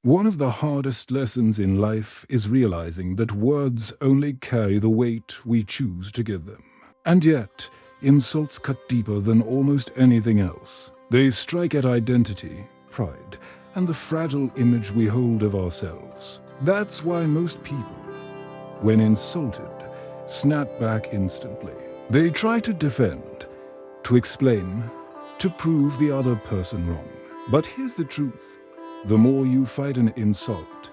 One of the hardest lessons in life is realizing that words only carry the weight we choose to give them. And yet, insults cut deeper than almost anything else. They strike at identity, pride, and the fragile image we hold of ourselves. That's why most people, when insulted, snap back instantly. They try to defend, to explain, to prove the other person wrong. But here's the truth. The more you fight an insult,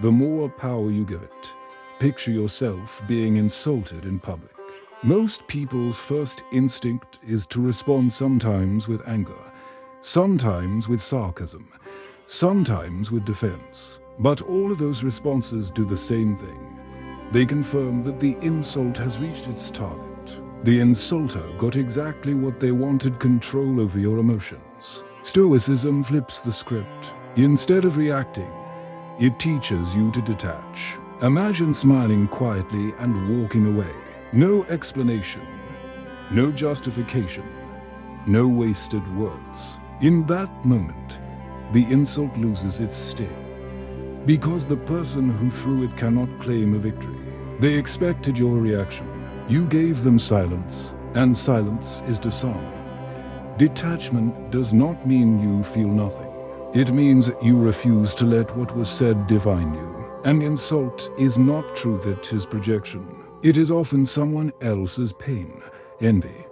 the more power you give it. Picture yourself being insulted in public. Most people's first instinct is to respond sometimes with anger, sometimes with sarcasm, sometimes with defense. But all of those responses do the same thing. They confirm that the insult has reached its target. The insulter got exactly what they wanted: control over your emotions. Stoicism flips the script. Instead of reacting, it teaches you to detach. Imagine smiling quietly and walking away. No explanation, no justification, no wasted words. In that moment, the insult loses its sting, because the person who threw it cannot claim a victory. They expected your reaction. You gave them silence, and silence is disarming. Detachment does not mean you feel nothing. It means you refuse to let what was said define you. An insult is not truth, it is projection. It is often someone else's pain, envy,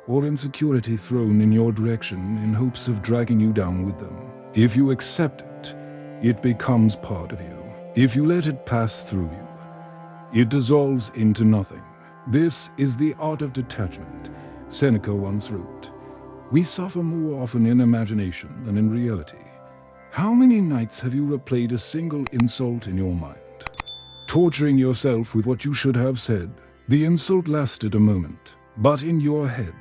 or insecurity thrown in your direction in hopes of dragging you down with them. If you accept it, it becomes part of you. If you let it pass through you, it dissolves into nothing. This is the art of detachment. Seneca once wrote, "We suffer more often in imagination than in reality." How many nights have you replayed a single insult in your mind, torturing yourself with what you should have said? The insult lasted a moment, but in your head,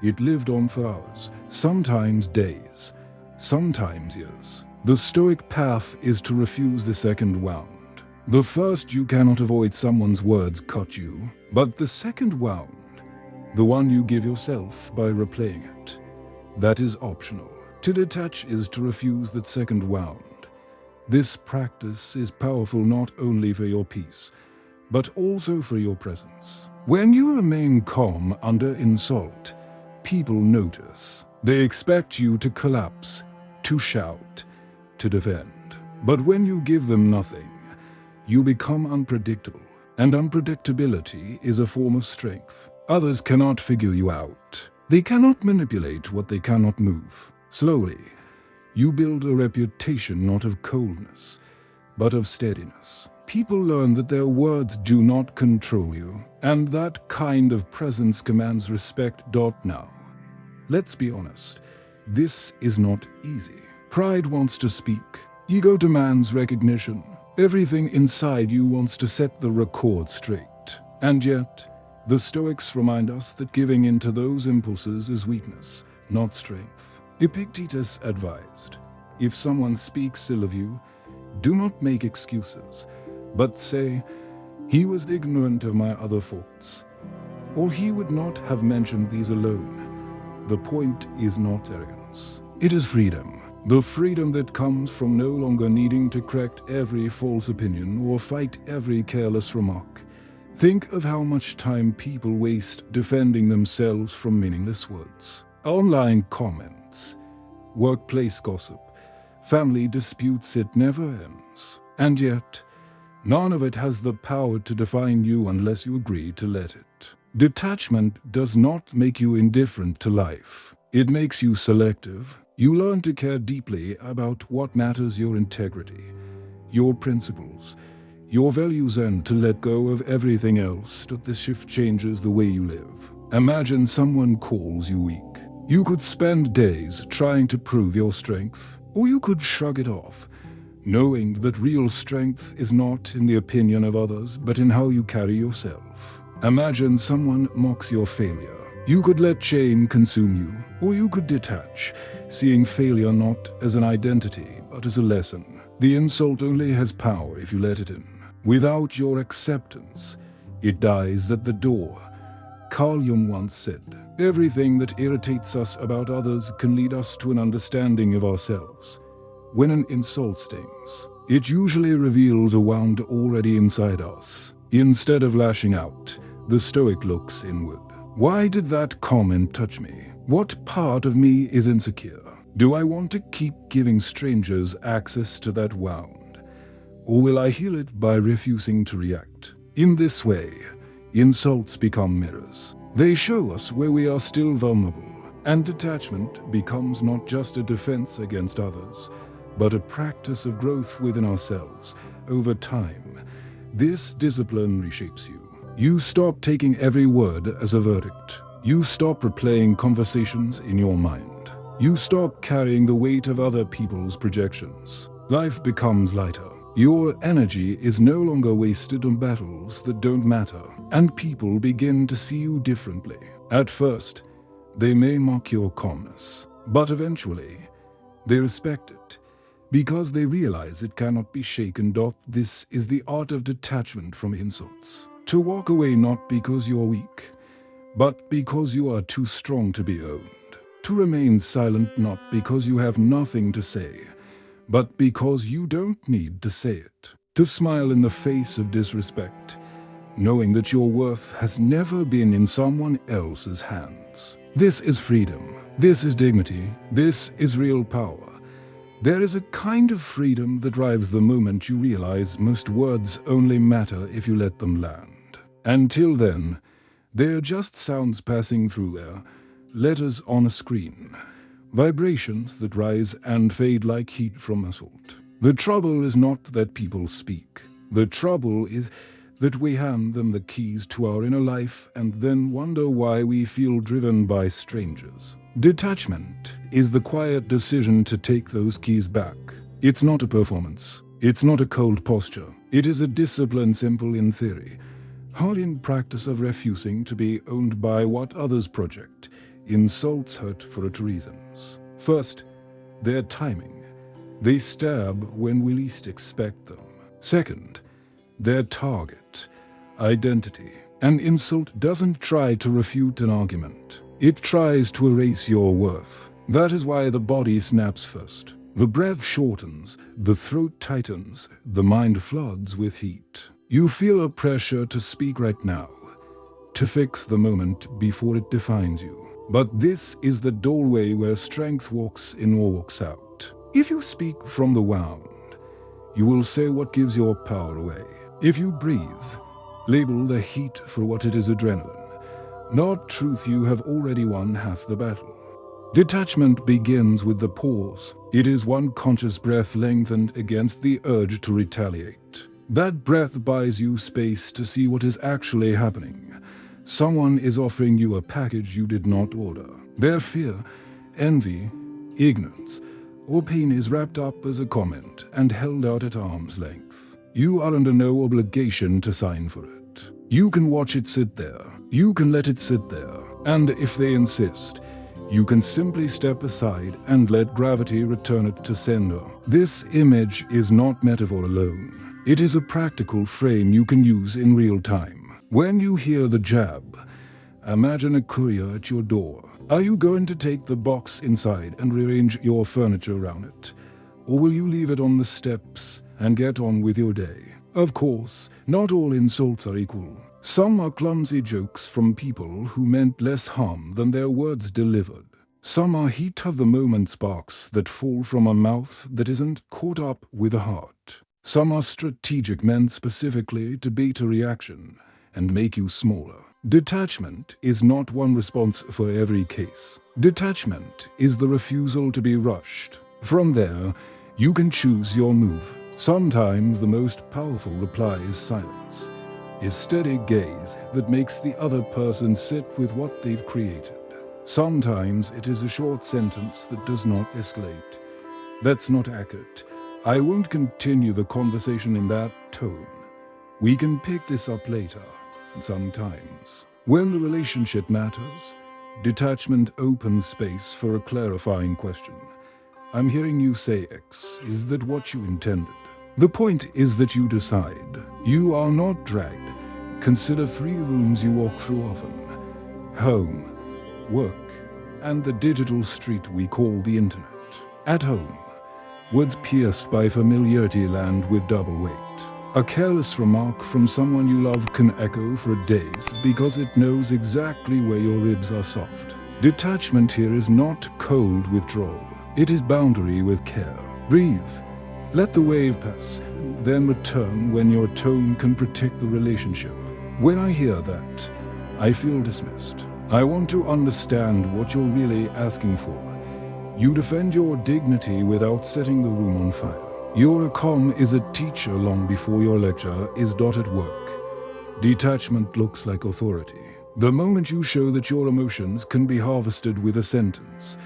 it lived on for hours, sometimes days, sometimes years. The Stoic path is to refuse the second wound. The first, you cannot avoid someone's words cut you, but the second wound, the one you give yourself by replaying it, that is optional. To detach is to refuse that second wound. This practice is powerful not only for your peace, but also for your presence. When you remain calm under insult, people notice. They expect you to collapse, to shout, to defend. But when you give them nothing, you become unpredictable, and unpredictability is a form of strength. Others cannot figure you out. They cannot manipulate what they cannot move. Slowly, you build a reputation not of coldness, but of steadiness. People learn that their words do not control you, and that kind of presence commands respect. Now, let's be honest, this is not easy. Pride wants to speak. Ego demands recognition. Everything inside you wants to set the record straight. And yet, the Stoics remind us that giving in to those impulses is weakness, not strength. Epictetus advised, if someone speaks ill of you, do not make excuses, but say, "He was ignorant of my other faults," or "He would not have mentioned these alone." The point is not arrogance. It is freedom. The freedom that comes from no longer needing to correct every false opinion or fight every careless remark. Think of how much time people waste defending themselves from meaningless words. Online comments, workplace gossip, family disputes, it never ends. And yet, none of it has the power to define you unless you agree to let it. Detachment does not make you indifferent to life. It makes you selective. You learn to care deeply about what matters: your integrity, your principles, your values, and to let go of everything else. That this shift changes the way you live. Imagine someone calls you weak. You could spend days trying to prove your strength, or you could shrug it off, knowing that real strength is not in the opinion of others, but in how you carry yourself. Imagine someone mocks your failure. You could let shame consume you, or you could detach, seeing failure not as an identity, but as a lesson. The insult only has power if you let it in. Without your acceptance, it dies at the door. Carl Jung once said, "Everything that irritates us about others can lead us to an understanding of ourselves." When an insult stings, it usually reveals a wound already inside us. Instead of lashing out, the Stoic looks inward. Why did that comment touch me? What part of me is insecure? Do I want to keep giving strangers access to that wound? Or will I heal it by refusing to react? In this way, insults become mirrors. They show us where we are still vulnerable, and detachment becomes not just a defense against others, but a practice of growth within ourselves. Over time, this discipline reshapes you. You stop taking every word as a verdict. You stop replaying conversations in your mind. You stop carrying the weight of other people's projections. Life becomes lighter. Your energy is no longer wasted on battles that don't matter, and people begin to see you differently. At first, they may mock your calmness, but eventually, they respect it, because they realize it cannot be shaken. This is the art of detachment from insults. To walk away not because you're weak, but because you are too strong to be owned. To remain silent not because you have nothing to say, but because you don't need to say it. To smile in the face of disrespect, knowing that your worth has never been in someone else's hands. This is freedom. This is dignity. This is real power. There is a kind of freedom that arrives the moment you realize most words only matter if you let them land. Until then, they're just sounds passing through air, letters on a screen, vibrations that rise and fade like heat from assault. The trouble is not that people speak. The trouble is that we hand them the keys to our inner life and then wonder why we feel driven by strangers. Detachment is the quiet decision to take those keys back. It's not a performance. It's not a cold posture. It is a discipline simple in theory, hard in practice of refusing to be owned by what others project. Insults hurt for 2 reasons. First, their timing. They stab when we least expect them. Second, their target, identity. An insult doesn't try to refute an argument. It tries to erase your worth. That is why the body snaps first. The breath shortens, the throat tightens, the mind floods with heat. You feel a pressure to speak right now, to fix the moment before it defines you. But this is the doorway where strength walks in or walks out. If you speak from the wound, you will say what gives your power away. If you breathe, label the heat for what it is: adrenaline, not truth. You have already won half the battle. Detachment begins with the pause. It is one conscious breath lengthened against the urge to retaliate. That breath buys you space to see what is actually happening. Someone is offering you a package you did not order. Their fear, envy, ignorance, or pain is wrapped up as a comment and held out at arm's length. You are under no obligation to sign for it. You can watch it sit there. You can let it sit there. And if they insist, you can simply step aside and let gravity return it to sender. This image is not metaphor alone. It is a practical frame you can use in real time. When you hear the jab, imagine a courier at your door. Are you going to take the box inside and rearrange your furniture around it? Or will you leave it on the steps and get on with your day? Of course, not all insults are equal. Some are clumsy jokes from people who meant less harm than their words delivered. Some are heat of the moment sparks that fall from a mouth that isn't caught up with a heart. Some are strategic, meant specifically to bait a reaction and make you smaller. Detachment is not one response for every case. Detachment is the refusal to be rushed. From there, you can choose your move. Sometimes the most powerful reply is silence, is steady gaze that makes the other person sit with what they've created. Sometimes it is a short sentence that does not escalate. That's not accurate. I won't continue the conversation in that tone. We can pick this up later. Sometimes, when the relationship matters, detachment opens space for a clarifying question. I'm hearing you say X. Is that what you intended? The point is that you decide. You are not dragged. Consider 3 rooms you walk through often: home, work, and the digital street we call the internet. At home, Words pierced by familiarity land with double weight. A careless remark from someone you love can echo for days because it knows exactly where your ribs are soft. Detachment here is not cold withdrawal. It is boundary with care. Breathe. Let the wave pass, then return when your tone can protect the relationship. When I hear that, I feel dismissed. I want to understand what you're really asking for. You defend your dignity without setting the room on fire. Your calm is a teacher long before your lecture is at work. Detachment looks like authority. The moment you show that your emotions can be harvested with a sentence,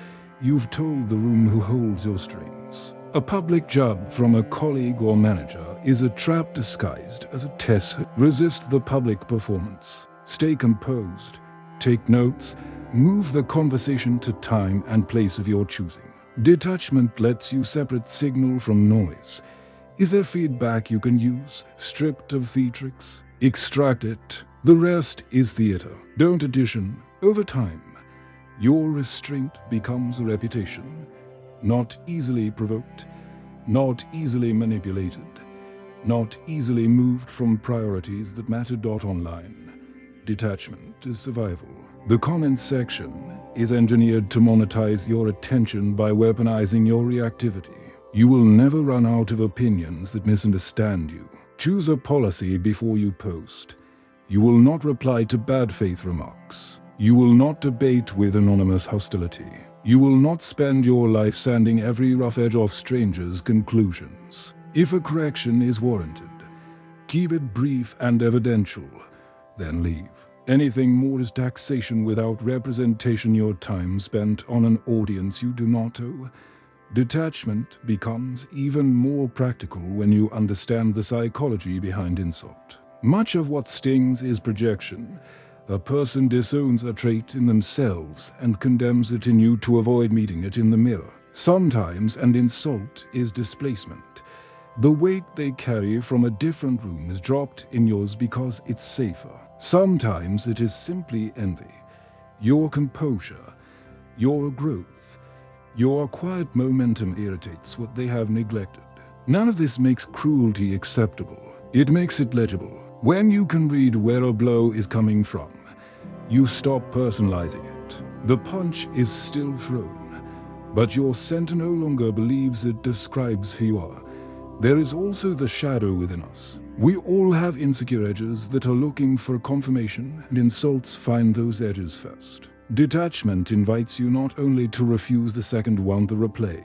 you've told the room who holds your strings. A public jab from a colleague or manager is a trap disguised as a test. Resist the public performance. Stay composed. Take notes. Move the conversation to time and place of your choosing. Detachment lets you separate signal from noise. Is there feedback you can use, stripped of theatrics? Extract it. The rest is theater. Don't audition. Over time, your restraint becomes a reputation. Not easily provoked, not easily manipulated, not easily moved from priorities that matter. Online. Detachment is survival. The comments section is engineered to monetize your attention by weaponizing your reactivity. You will never run out of opinions that misunderstand you. Choose a policy before you post. You will not reply to bad faith remarks. You will not debate with anonymous hostility. You will not spend your life sanding every rough edge off strangers' conclusions. If a correction is warranted, keep it brief and evidential, then leave. Anything more is taxation without representation, your time spent on an audience you do not owe. Detachment becomes even more practical when you understand the psychology behind insult. Much of what stings is projection. A person disowns a trait in themselves and condemns it in you to avoid meeting it in the mirror. Sometimes an insult is displacement. The weight they carry from a different room is dropped in yours because it's safer. Sometimes it is simply envy. Your composure, your growth, your acquired momentum irritates what they have neglected. None of this makes cruelty acceptable. It makes it legible. When you can read where a blow is coming from, you stop personalizing it. The punch is still thrown, but your center no longer believes it describes who you are. There is also the shadow within us. We all have insecure edges that are looking for confirmation, and insults find those edges first. Detachment invites you not only to refuse the second one, the replay,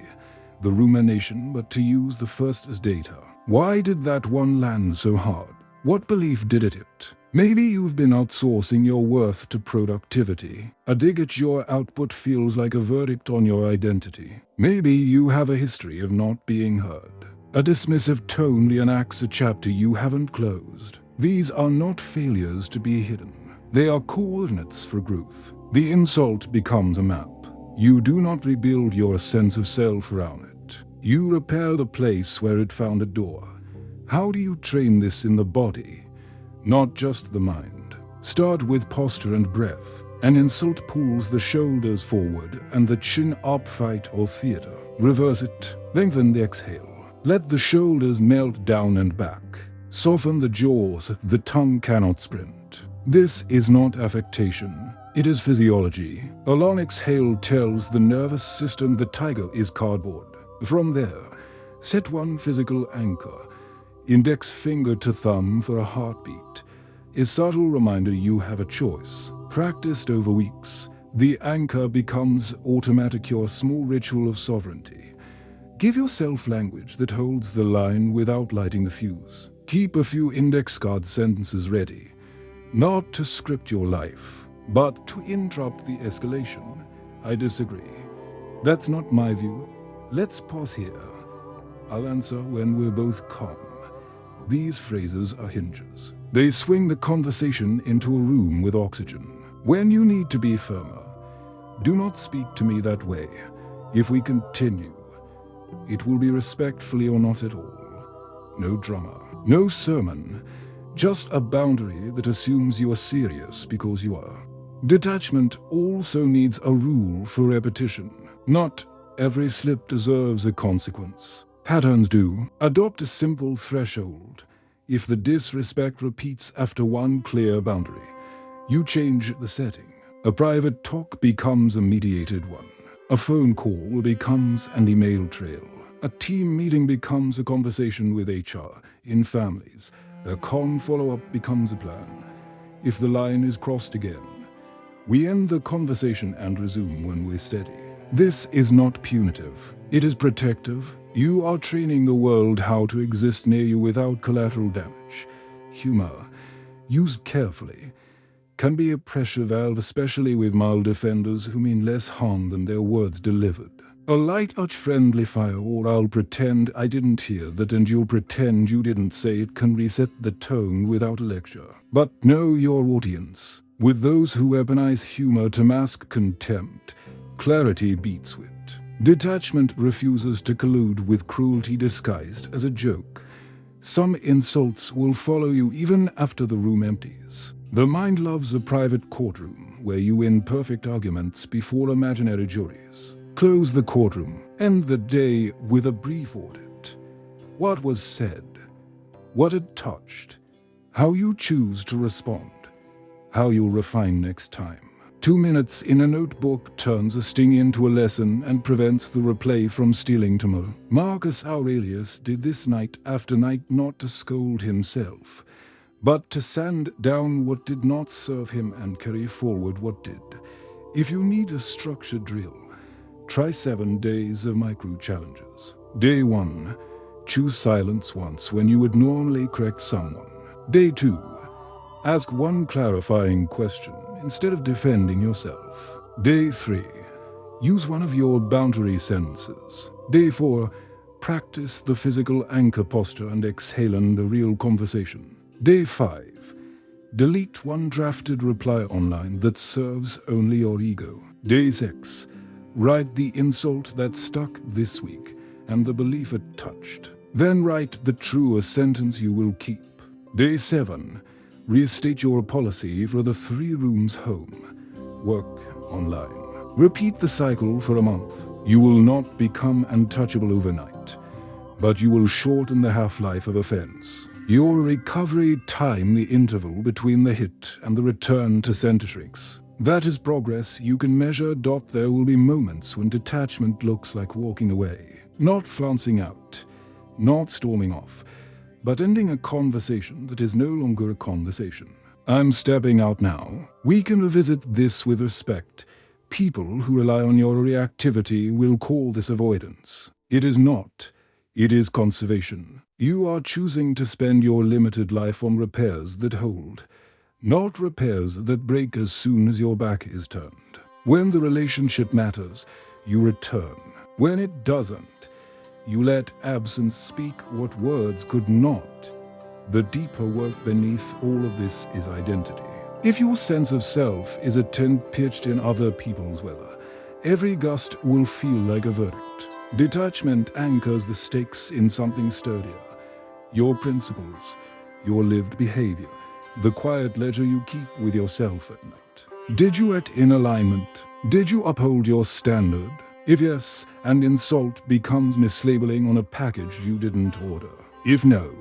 the rumination, but to use the first as data. Why did that one land so hard? What belief did it hit? Maybe you've been outsourcing your worth to productivity. A dig at your output feels like a verdict on your identity. Maybe you have a history of not being heard. A dismissive tone reenacts a chapter you haven't closed. These are not failures to be hidden. They are coordinates for growth. The insult becomes a map. You do not rebuild your sense of self around it. You repair the place where it found a door. How do you train this in the body, not just the mind? Start with posture and breath. An insult pulls the shoulders forward and the chin up, fight or theater. Reverse it. Lengthen the exhale. Let the shoulders melt down and back. Soften the jaws. The tongue cannot sprint. This is not affectation. It is physiology. A long exhale tells the nervous system the tiger is cardboard. From there, set one physical anchor. Index finger to thumb for a heartbeat. A subtle reminder you have a choice. Practiced over weeks, the anchor becomes automatic, your small ritual of sovereignty. Give yourself language that holds the line without lighting the fuse. Keep a few index card sentences ready, not to script your life, but to interrupt the escalation. I disagree. That's not my view. Let's pause here. I'll answer when we're both calm. These phrases are hinges. They swing the conversation into a room with oxygen. When you need to be firmer, do not speak to me that way. If we continue, it will be respectfully or not at all. No drama, no sermon, just a boundary that assumes you are serious because you are. Detachment also needs a rule for repetition. Not every slip deserves a consequence. Patterns do. Adopt a simple threshold. If the disrespect repeats after one clear boundary, you change the setting. A private talk becomes a mediated one. A phone call becomes an email trail. A team meeting becomes a conversation with HR. In families, a follow-up becomes a plan. If the line is crossed again, we end the conversation and resume when we're steady. This is not punitive. It is protective. You are training the world how to exist near you without collateral damage. Humor, used carefully, can be a pressure valve, especially with mild offenders who mean less harm than their words delivered. A light touch friendly firewall, I'll pretend I didn't hear that and you'll pretend you didn't say it, can reset the tone without a lecture. But know your audience. With those who weaponize humor to mask contempt, clarity beats wit. Detachment refuses to collude with cruelty disguised as a joke. Some insults will follow you even after the room empties. The mind loves a private courtroom where you win perfect arguments before imaginary juries. Close the courtroom, end the day with a brief audit. What was said, what it touched, how you choose to respond, how you'll refine next time. 2 minutes in a notebook turns a sting into a lesson and prevents the replay from stealing tomorrow. Marcus Aurelius did this night after night, not to scold himself, but to sand down what did not serve him and carry forward what did. If you need a structured drill, try 7 days of micro challenges. Day 1, choose silence once when you would normally correct someone. Day 2, ask one clarifying question instead of defending yourself. Day 3, use one of your boundary sentences. Day 4, practice the physical anchor posture and exhale in the real conversation. Day 5, delete one drafted reply online that serves only your ego. Day 6, write the insult that stuck this week and the belief it touched. Then write the truest sentence you will keep. Day 7, restate your policy for the 3 rooms home. Work online. Repeat the cycle for a month. You will not become untouchable overnight, but you will shorten the half-life of offense. Your recovery time the interval between the hit and the return to centrics. That is progress you can measure. There will be moments when detachment looks like walking away, not flouncing out, not storming off, but ending a conversation that is no longer a conversation. I'm stepping out now. We can revisit this with respect. People who rely on your reactivity will call this avoidance. It is not. It is conservation. You are choosing to spend your limited life on repairs that hold, not repairs that break as soon as your back is turned. When the relationship matters, you return. When it doesn't, you let absence speak what words could not. The deeper work beneath all of this is identity. If your sense of self is a tent pitched in other people's weather, every gust will feel like a verdict. Detachment anchors the stakes in something sturdier. Your principles, your lived behavior, the quiet ledger you keep with yourself at night. Did you act in alignment? Did you uphold your standard? If yes, an insult becomes mislabeling on a package you didn't order. If no,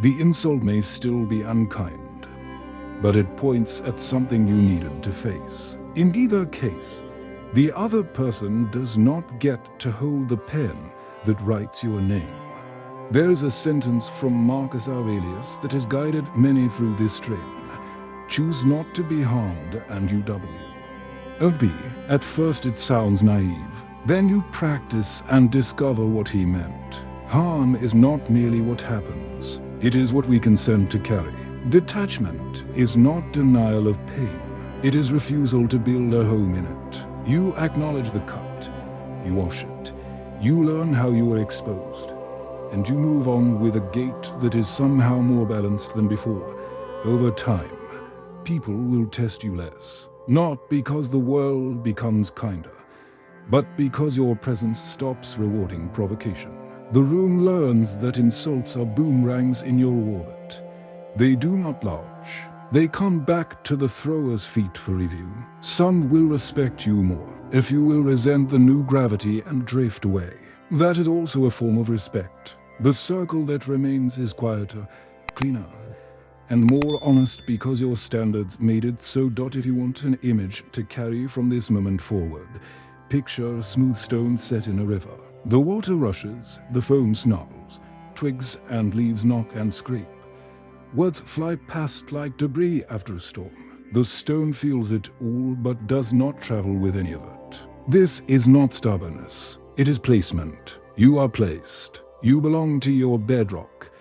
the insult may still be unkind, but it points at something you needed to face. In either case, the other person does not get to hold the pen that writes your name. There is a sentence from Marcus Aurelius that has guided many through this train. Choose not to be harmed and you W. At first it sounds naive. Then you practice and discover what he meant. Harm is not merely what happens. It is what we consent to carry. Detachment is not denial of pain. It is refusal to build a home in it. You acknowledge the cut. You wash it. You learn how you were exposed. And you move on with a gait that is somehow more balanced than before. Over time, people will test you less. Not because the world becomes kinder, but because your presence stops rewarding provocation. The room learns that insults are boomerangs in your orbit. They do not launch. They come back to the thrower's feet for review. Some will respect you more if you will resent the new gravity and drift away. That is also a form of respect. The circle that remains is quieter, cleaner, and more honest because your standards made it so. If you want an image to carry from this moment forward, picture a smooth stone set in a river. The water rushes, the foam snarls, twigs and leaves knock and scrape. Words fly past like debris after a storm. The stone feels it all but does not travel with any of it. This is not stubbornness. It is placement. You are placed. You belong to your bedrock,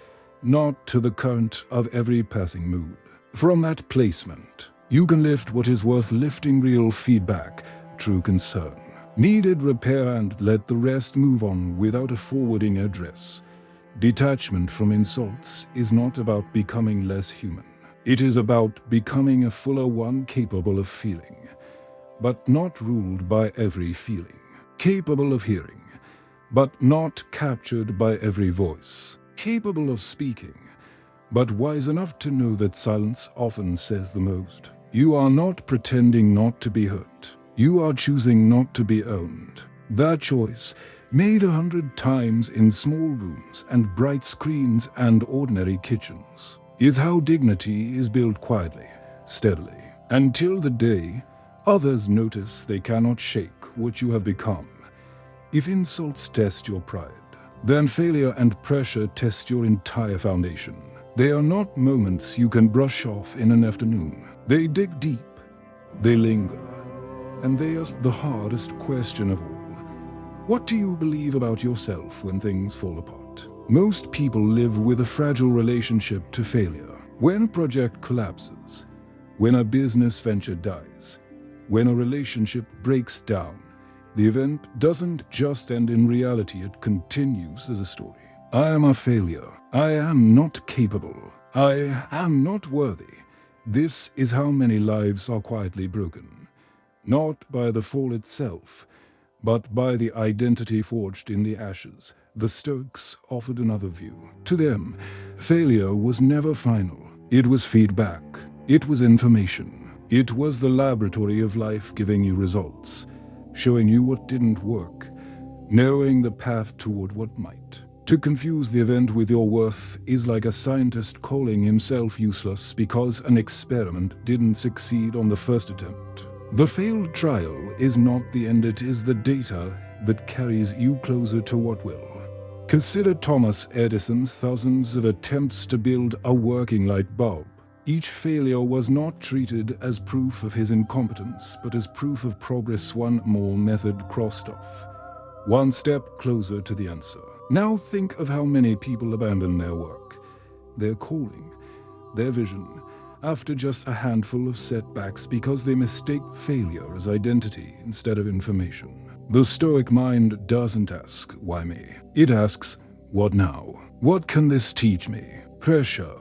not to the current of every passing mood. From that placement, you can lift what is worth lifting: real feedback, true concern, needed repair, and let the rest move on without a forwarding address. Detachment from insults is not about becoming less human. It is about becoming a fuller one, capable of feeling, but not ruled by every feeling. Capable of hearing, but not captured by every voice. Capable of speaking, but wise enough to know that silence often says the most. You are not pretending not to be hurt. You are choosing not to be owned. That choice, made 100 times in small rooms and bright screens and ordinary kitchens, is how dignity is built quietly, steadily, until the day others notice they cannot shake what you have become. If insults test your pride, then failure and pressure test your entire foundation. They are not moments you can brush off in an afternoon. They dig deep, they linger, and they ask the hardest question of all. What do you believe about yourself when things fall apart? Most people live with a fragile relationship to failure. When a project collapses, when a business venture dies, when a relationship breaks down, the event doesn't just end in reality, it continues as a story. I am a failure. I am not capable. I am not worthy. This is how many lives are quietly broken. Not by the fall itself, but by the identity forged in the ashes. The Stoics offered another view. To them, failure was never final. It was feedback. It was information. It was the laboratory of life giving you results, showing you what didn't work, knowing the path toward what might. To confuse the event with your worth is like a scientist calling himself useless because an experiment didn't succeed on the first attempt. The failed trial is not the end, it is the data that carries you closer to what will. Consider Thomas Edison's thousands of attempts to build a working light bulb. Each failure was not treated as proof of his incompetence, but as proof of progress, one more method crossed off, one step closer to the answer. Now think of how many people abandon their work, their calling, their vision, after just a handful of setbacks because they mistake failure as identity instead of information. The Stoic mind doesn't ask, why me? It asks, what now? What can this teach me? Pressure,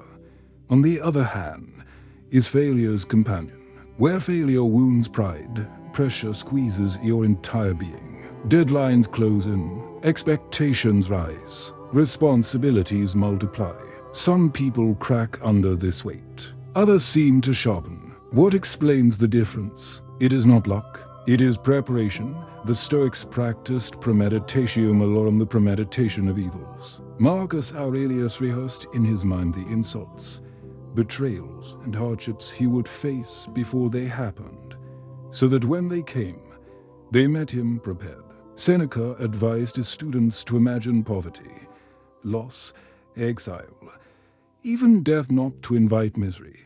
on the other hand, is failure's companion. Where failure wounds pride, pressure squeezes your entire being. Deadlines close in, expectations rise, responsibilities multiply. Some people crack under this weight. Others seem to sharpen. What explains the difference? It is not luck. It is preparation. The Stoics practiced premeditatio malorum, the premeditation of evils. Marcus Aurelius rehearsed in his mind the insults, betrayals, and hardships he would face before they happened, so that when they came, they met him prepared. Seneca advised his students to imagine poverty, loss, exile, even death, not to invite misery,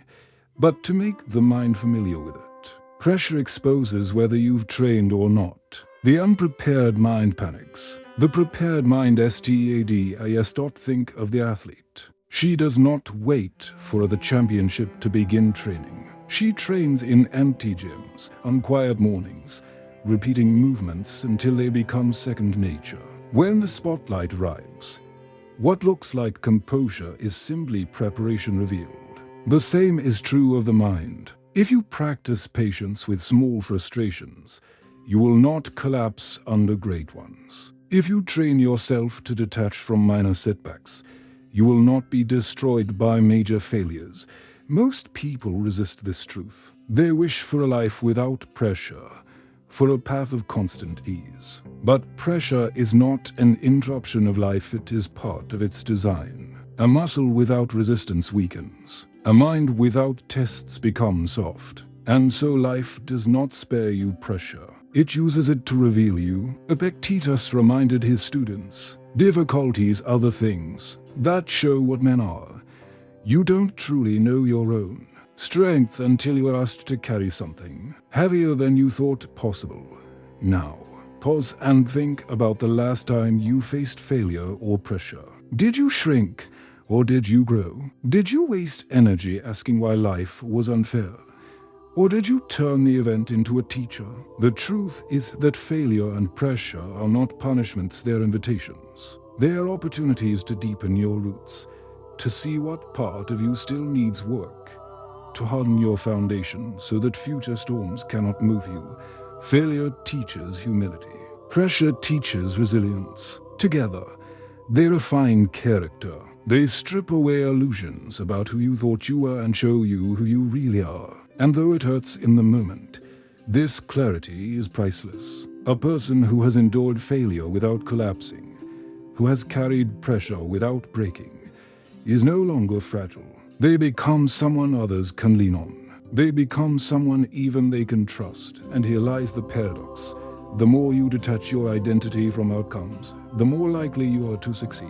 but to make the mind familiar with it. Pressure exposes whether you've trained or not. The unprepared mind panics. The prepared mind, STAD, think of the athlete. She does not wait for the championship to begin training. She trains in empty gyms, on quiet mornings, repeating movements until they become second nature. When the spotlight arrives, what looks like composure is simply preparation revealed. The same is true of the mind. If you practice patience with small frustrations, you will not collapse under great ones. If you train yourself to detach from minor setbacks, you will not be destroyed by major failures. Most people resist this truth. They wish for a life without pressure, for a path of constant ease. But pressure is not an interruption of life, it is part of its design. A muscle without resistance weakens. A mind without tests becomes soft. And so life does not spare you pressure. It uses it to reveal you. Epictetus reminded his students, difficulties are the things that show what men are. You don't truly know your own strength until you are asked to carry something heavier than you thought possible. Now, pause and think about the last time you faced failure or pressure. Did you shrink or did you grow? Did you waste energy asking why life was unfair? Or did you turn the event into a teacher? The truth is that failure and pressure are not punishments, they're invitations. They are opportunities to deepen your roots, to see what part of you still needs work, to harden your foundation so that future storms cannot move you. Failure teaches humility. Pressure teaches resilience. Together, they refine character. They strip away illusions about who you thought you were and show you who you really are. And though it hurts in the moment, this clarity is priceless. A person who has endured failure without collapsing, who has carried pressure without breaking, is no longer fragile. They become someone others can lean on. They become someone even they can trust. And here lies the paradox. The more you detach your identity from outcomes, the more likely you are to succeed.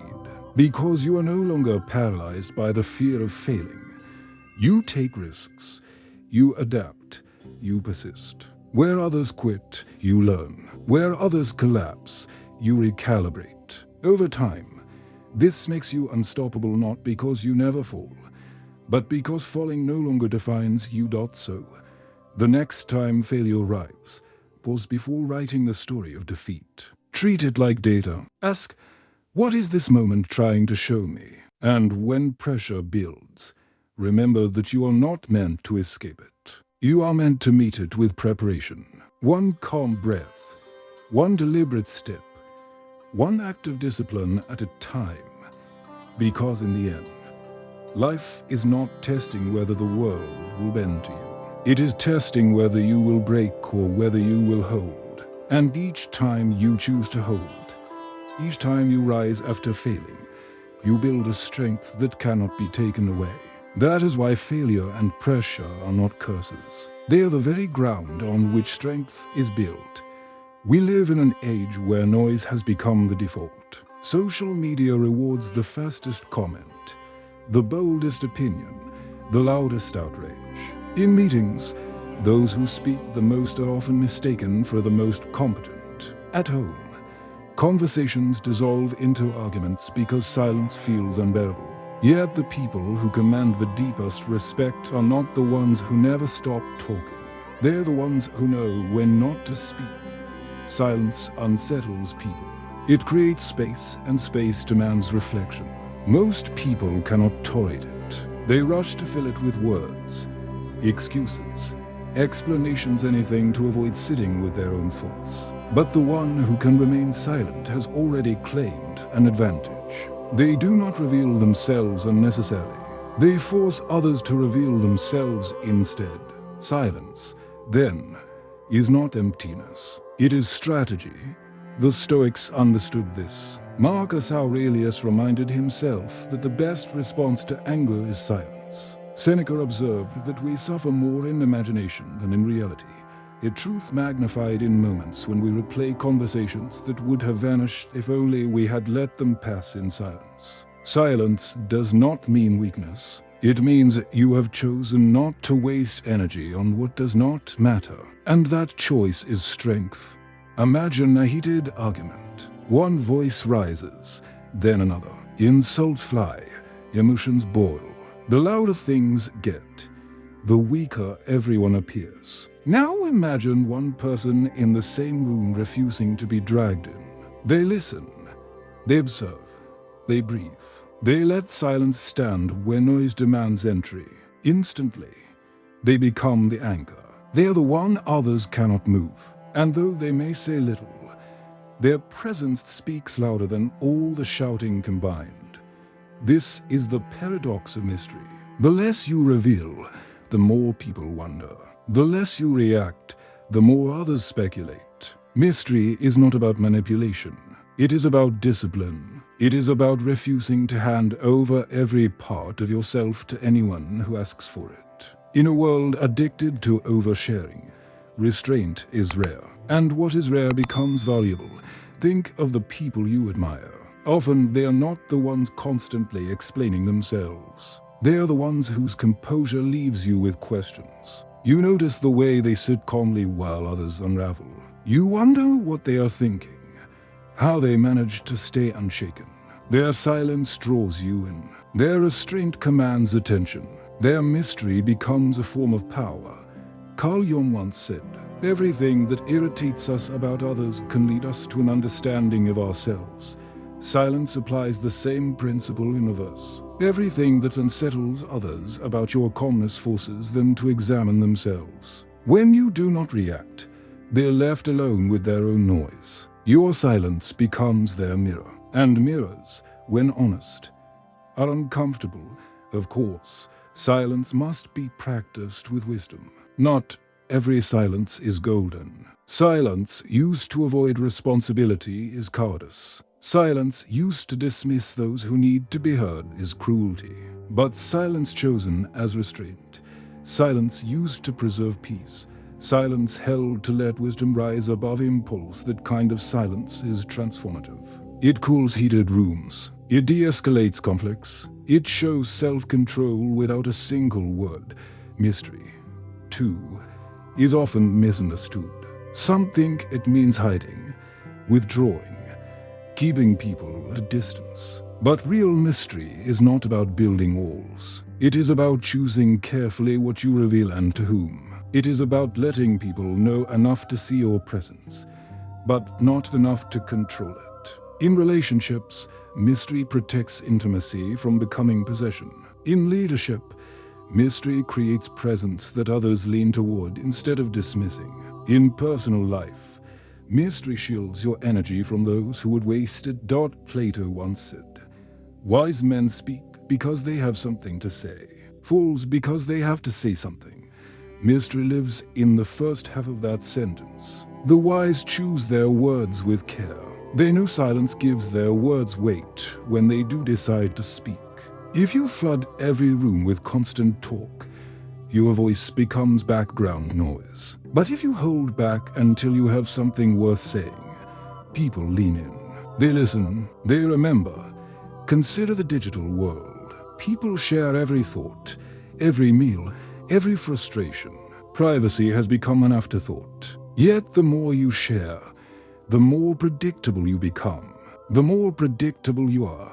Because you are no longer paralyzed by the fear of failing. You take risks. You adapt, you persist. Where others quit, you learn. Where others collapse, you recalibrate. Over time, this makes you unstoppable not because you never fall, but because falling no longer defines you. So, the next time failure arrives, pause before writing the story of defeat. Treat it like data. Ask, what is this moment trying to show me? And when pressure builds, remember that you are not meant to escape it. You are meant to meet it with preparation. One calm breath, one deliberate step, one act of discipline at a time. Because in the end, life is not testing whether the world will bend to you. It is testing whether you will break or whether you will hold. And each time you choose to hold, each time you rise after failing, you build a strength that cannot be taken away. That is why failure and pressure are not curses. They are the very ground on which strength is built. We live in an age where noise has become the default. Social media rewards the fastest comment, the boldest opinion, the loudest outrage. In meetings, those who speak the most are often mistaken for the most competent. At home, conversations dissolve into arguments because silence feels unbearable. Yet the people who command the deepest respect are not the ones who never stop talking. They're the ones who know when not to speak. Silence unsettles people. It creates space, and space demands reflection. Most people cannot tolerate it. They rush to fill it with words, excuses, explanations, anything to avoid sitting with their own thoughts. But the one who can remain silent has already claimed an advantage. They do not reveal themselves unnecessarily. They force others to reveal themselves instead. Silence, then, is not emptiness. It is strategy. The Stoics understood this. Marcus Aurelius reminded himself that the best response to anger is silence. Seneca observed that we suffer more in imagination than in reality. A truth magnified in moments when we replay conversations that would have vanished if only we had let them pass in silence. Silence does not mean weakness. It means you have chosen not to waste energy on what does not matter. And that choice is strength. Imagine a heated argument. One voice rises, then another. Insults fly, emotions boil. The louder things get, the weaker everyone appears. Now imagine one person in the same room refusing to be dragged in. They listen, they observe, they breathe. They let silence stand where noise demands entry. Instantly, they become the anchor. They are the one others cannot move. And though they may say little, their presence speaks louder than all the shouting combined. This is the paradox of mystery. The less you reveal, the more people wonder. The less you react, the more others speculate. Mystery is not about manipulation. It is about discipline. It is about refusing to hand over every part of yourself to anyone who asks for it. In a world addicted to oversharing, restraint is rare, and what is rare becomes valuable. Think of the people you admire. Often they are not the ones constantly explaining themselves. They are the ones whose composure leaves you with questions. You notice the way they sit calmly while others unravel. You wonder what they are thinking, how they manage to stay unshaken. Their silence draws you in. Their restraint commands attention. Their mystery becomes a form of power. Carl Jung once said, "Everything that irritates us about others can lead us to an understanding of ourselves." Silence applies the same principle in reverse. Everything that unsettles others about your calmness forces them to examine themselves. When you do not react, they're left alone with their own noise. Your silence becomes their mirror. And mirrors, when honest, are uncomfortable. Of course, silence must be practiced with wisdom. Not every silence is golden. Silence used to avoid responsibility is cowardice. Silence used to dismiss those who need to be heard is cruelty. But silence chosen as restraint, silence used to preserve peace, silence held to let wisdom rise above impulse, that kind of silence is transformative. It cools heated rooms. It de-escalates conflicts. It shows self-control without a single word. Mystery, too, is often misunderstood. Some think it means hiding, withdrawing, keeping people at a distance. But real mystery is not about building walls. It is about choosing carefully what you reveal and to whom. It is about letting people know enough to see your presence, but not enough to control it. In relationships, mystery protects intimacy from becoming possession. In leadership, mystery creates presence that others lean toward instead of dismissing. In personal life, mystery shields your energy from those who would waste it. Plato once said, "Wise men speak because they have something to say. Fools because they have to say something." Mystery lives in the first half of that sentence. The wise choose their words with care. They know silence gives their words weight when they do decide to speak. If you flood every room with constant talk, your voice becomes background noise. But if you hold back until you have something worth saying, people lean in. They listen, they remember. Consider the digital world. People share every thought, every meal, every frustration. Privacy has become an afterthought. Yet the more you share, the more predictable you become. The more predictable you are,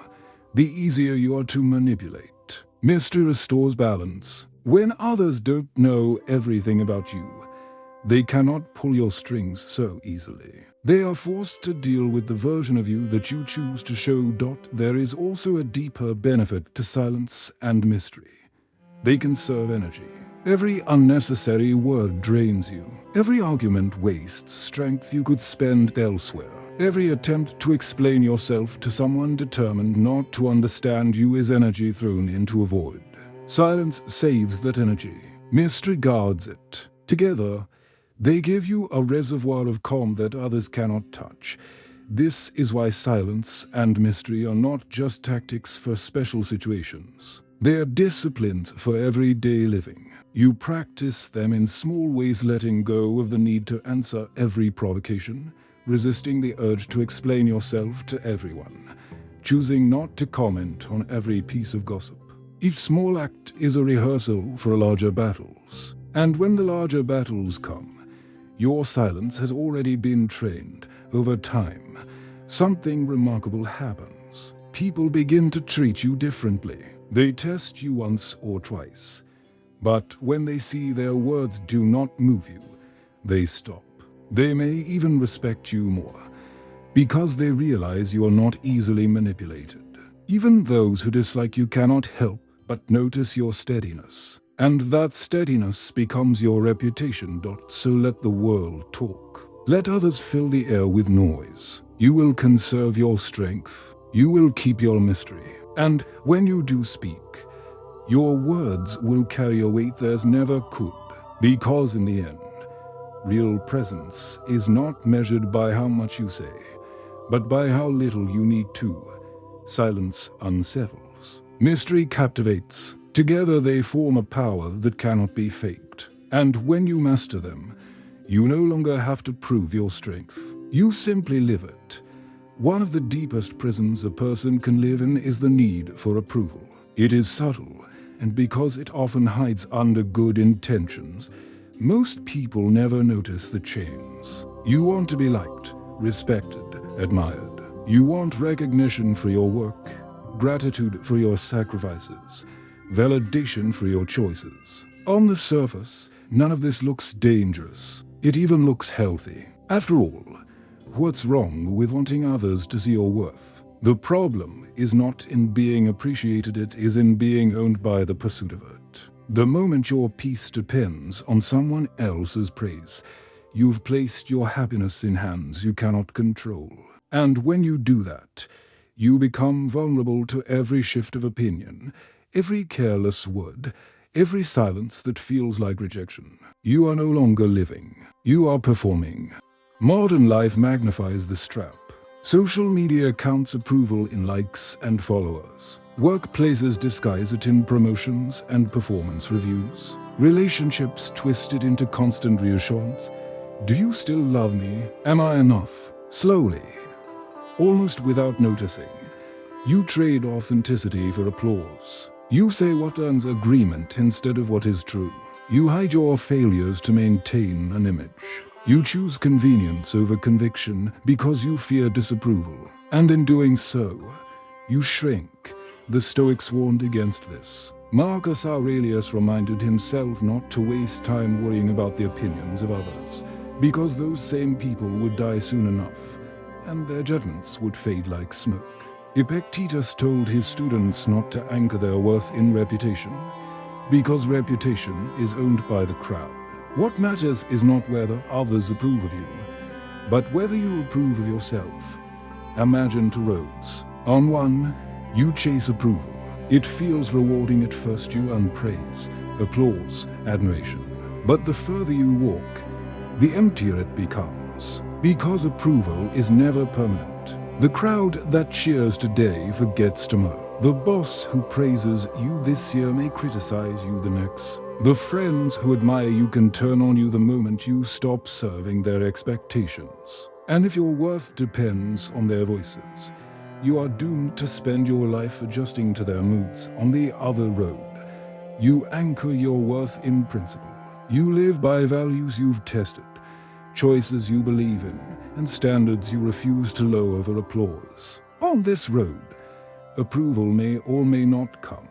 the easier you are to manipulate. Mystery restores balance. When others don't know everything about you, they cannot pull your strings so easily. They are forced to deal with the version of you that you choose to show. There is also a deeper benefit to silence and mystery. They conserve energy. Every unnecessary word drains you. Every argument wastes strength you could spend elsewhere. Every attempt to explain yourself to someone determined not to understand you is energy thrown into a void. Silence saves that energy. Mystery guards it. Together, they give you a reservoir of calm that others cannot touch. This is why silence and mystery are not just tactics for special situations. They are disciplines for everyday living. You practice them in small ways, letting go of the need to answer every provocation, resisting the urge to explain yourself to everyone, choosing not to comment on every piece of gossip. Each small act is a rehearsal for larger battles. And when the larger battles come, your silence has already been trained. Over time, something remarkable happens. People begin to treat you differently. They test you once or twice. But when they see their words do not move you, they stop. They may even respect you more, because they realize you are not easily manipulated. Even those who dislike you cannot help but notice your steadiness. And that steadiness becomes your reputation. So let the world talk. Let others fill the air with noise. You will conserve your strength. You will keep your mystery. And when you do speak, your words will carry a weight theirs never could. Because in the end, Real presence is not measured by how much you say, but by how little you need to. Silence unsettles. Mystery captivates. Together they form a power that cannot be faked. And when you master them, you no longer have to prove your strength. You simply live it. One of the deepest prisons a person can live in is the need for approval. It is subtle, and because it often hides under good intentions, most people never notice the chains. You want to be liked, respected, admired. You want recognition for your work, gratitude for your sacrifices, validation for your choices. On the surface, none of this looks dangerous. It even looks healthy. After all, what's wrong with wanting others to see your worth? The problem is not in being appreciated, it is in being owned by the pursuit of it. The moment your peace depends on someone else's praise, you've placed your happiness in hands you cannot control. And when you do that, you become vulnerable to every shift of opinion, every careless word, every silence that feels like rejection. You are no longer living. You are performing. Modern life magnifies this trap. Social media counts approval in likes and followers. Workplaces disguise it in promotions and performance reviews. Relationships twisted into constant reassurance. Do you still love me? Am I enough? Slowly, almost without noticing, you trade authenticity for applause. You say what earns agreement instead of what is true. You hide your failures to maintain an image. You choose convenience over conviction because you fear disapproval. And in doing so, you shrink. The Stoics warned against this. Marcus Aurelius reminded himself not to waste time worrying about the opinions of others, because those same people would die soon enough, and their judgments would fade like smoke. Epictetus told his students not to anchor their worth in reputation, because reputation is owned by the crowd. What matters is not whether others approve of you, but whether you approve of yourself. Imagine two roads. On one, you chase approval. It feels rewarding at first. You earn praise, applause, admiration. But the further you walk, the emptier it becomes, because approval is never permanent. The crowd that cheers today forgets tomorrow. The boss who praises you this year may criticize you the next. The friends who admire you can turn on you the moment you stop serving their expectations. And if your worth depends on their voices, you are doomed to spend your life adjusting to their moods. On the other road, you anchor your worth in principle. You live by values you've tested, choices you believe in, and standards you refuse to lower for applause. On this road, approval may or may not come,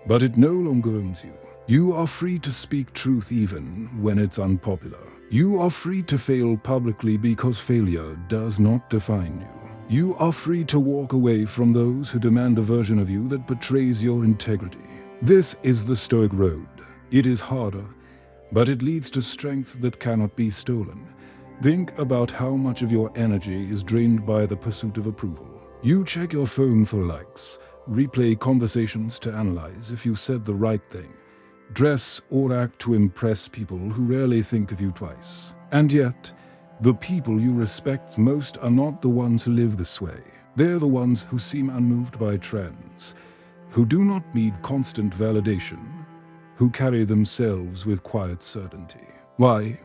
but it no longer owns you. You are free to speak truth even when it's unpopular. You are free to fail publicly because failure does not define you. You are free to walk away from those who demand a version of you that betrays your integrity. This is the Stoic road. It is harder, but it leads to strength that cannot be stolen. Think about how much of your energy is drained by the pursuit of approval. You check your phone for likes, replay conversations to analyze if you said the right thing, dress or act to impress people who rarely think of you twice. And yet, the people you respect most are not the ones who live this way. They're the ones who seem unmoved by trends, who do not need constant validation, who carry themselves with quiet certainty. Why?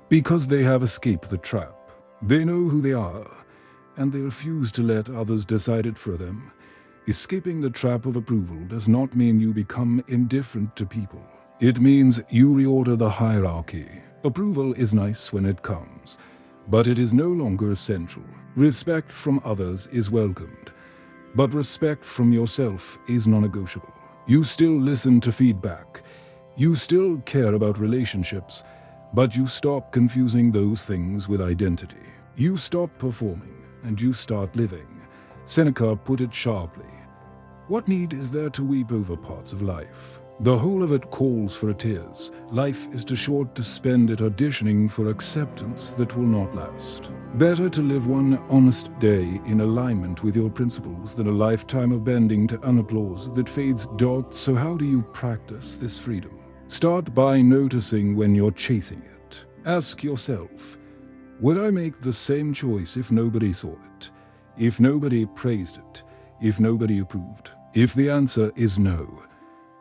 Because they have escaped the trap. They know who they are, and they refuse to let others decide it for them. Escaping the trap of approval does not mean you become indifferent to people. It means you reorder the hierarchy. Approval is nice when it comes, but it is no longer essential. Respect from others is welcomed, but respect from yourself is non-negotiable. You still listen to feedback. You still care about relationships, but you stop confusing those things with identity. You stop performing and you start living. Seneca put it sharply. What need is there to weep over parts of life? The whole of it calls for tears. Life is too short to spend it auditioning for acceptance that will not last. Better to live one honest day in alignment with your principles than a lifetime of bending to an applause that fades. So how do you practice this freedom? Start by noticing when you're chasing it. Ask yourself, would I make the same choice if nobody saw it? If nobody praised it? If nobody approved? If the answer is no,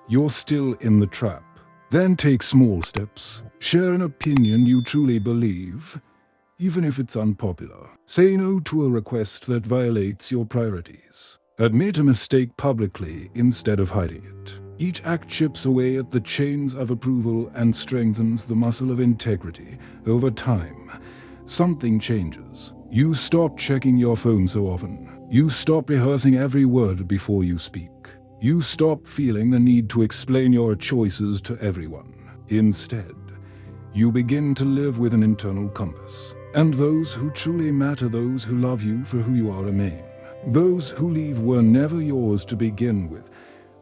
you're still in the trap. Then take small steps. Share an opinion you truly believe, even if it's unpopular. Say no to a request that violates your priorities. Admit a mistake publicly instead of hiding it. Each act chips away at the chains of approval and strengthens the muscle of integrity. Over time, something changes. You stop checking your phone so often. You stop rehearsing every word before you speak. You stop feeling the need to explain your choices to everyone. Instead, you begin to live with an internal compass. And those who truly matter, those who love you for who you are, remain. Those who leave were never yours to begin with.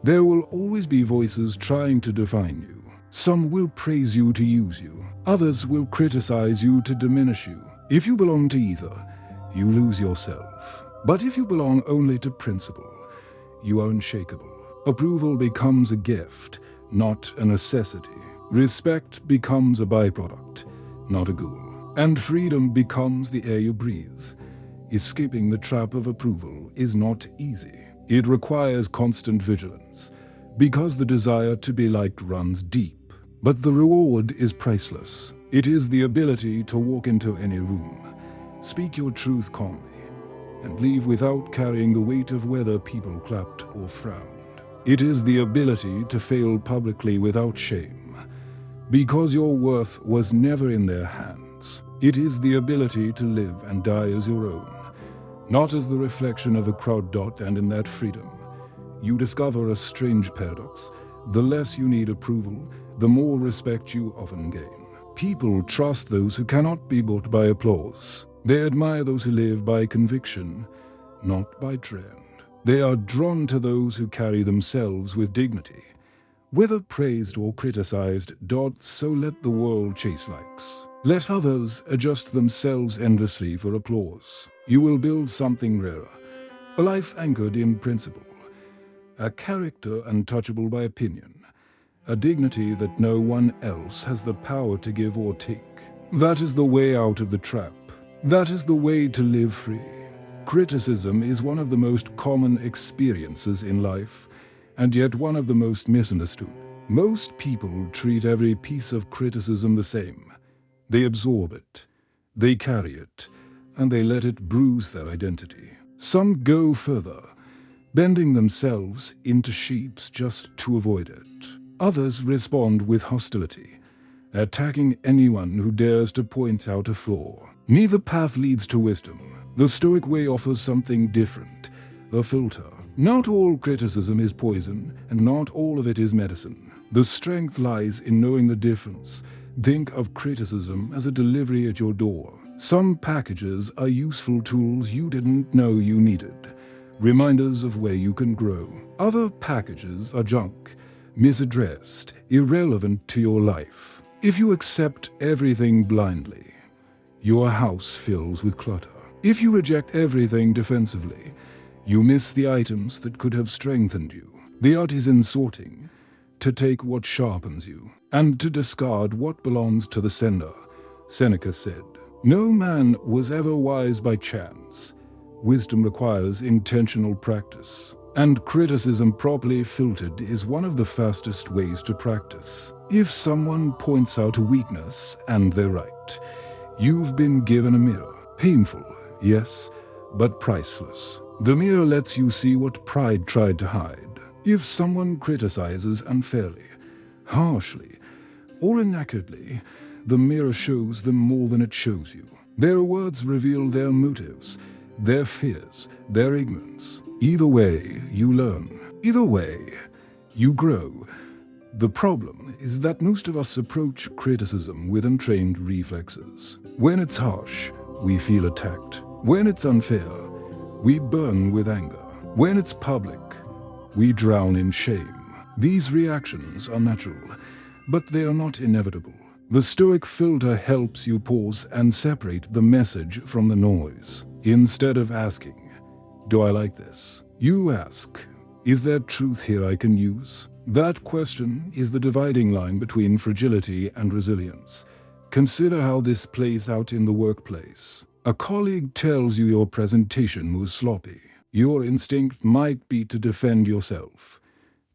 There will always be voices trying to define you. Some will praise you to use you. Others will criticize you to diminish you. If you belong to either, you lose yourself. But if you belong only to principle, you are unshakable. Approval becomes a gift, not a necessity. Respect becomes a byproduct, not a goal. And freedom becomes the air you breathe. Escaping the trap of approval is not easy. It requires constant vigilance, because the desire to be liked runs deep. But the reward is priceless. It is the ability to walk into any room, speak your truth calmly, and leave without carrying the weight of whether people clapped or frowned. It is the ability to fail publicly without shame, because your worth was never in their hands. It is the ability to live and die as your own, not as the reflection of a crowd. And in that freedom, you discover a strange paradox. The less you need approval, the more respect you often gain. People trust those who cannot be bought by applause. They admire those who live by conviction, not by trend. They are drawn to those who carry themselves with dignity, whether praised or criticized. So let the world chase likes. Let others adjust themselves endlessly for applause. You will build something rarer, a life anchored in principle, a character untouchable by opinion, a dignity that no one else has the power to give or take. That is the way out of the trap. That is the way to live free. Criticism is one of the most common experiences in life, and yet one of the most misunderstood. Most people treat every piece of criticism the same. They absorb it, they carry it, and they let it bruise their identity. Some go further, bending themselves into shapes just to avoid it. Others respond with hostility, attacking anyone who dares to point out a flaw. Neither path leads to wisdom. The Stoic way offers something different, a filter. Not all criticism is poison, and not all of it is medicine. The strength lies in knowing the difference. Think of criticism as a delivery at your door. Some packages are useful tools you didn't know you needed, reminders of where you can grow. Other packages are junk, misaddressed, irrelevant to your life. If you accept everything blindly, your house fills with clutter. If you reject everything defensively, you miss the items that could have strengthened you. The art is in sorting, to take what sharpens you, and to discard what belongs to the sender. Seneca said, "No man was ever wise by chance. Wisdom requires intentional practice." And criticism properly filtered is one of the fastest ways to practice. If someone points out a weakness, and they're right, you've been given a mirror. Painful, yes, but priceless. The mirror lets you see what pride tried to hide. If someone criticizes unfairly, harshly, or inaccurately, the mirror shows them more than it shows you. Their words reveal their motives, their fears, their ignorance. Either way, you learn. Either way, you grow. The problem is that most of us approach criticism with untrained reflexes. When it's harsh, we feel attacked. When it's unfair, we burn with anger. When it's public, we drown in shame. These reactions are natural, but they are not inevitable. The Stoic filter helps you pause and separate the message from the noise. Instead of asking, "Do I like this?" you ask, "Is there truth here I can use?" That question is the dividing line between fragility and resilience. Consider how this plays out in the workplace. A colleague tells you your presentation was sloppy. Your instinct might be to defend yourself,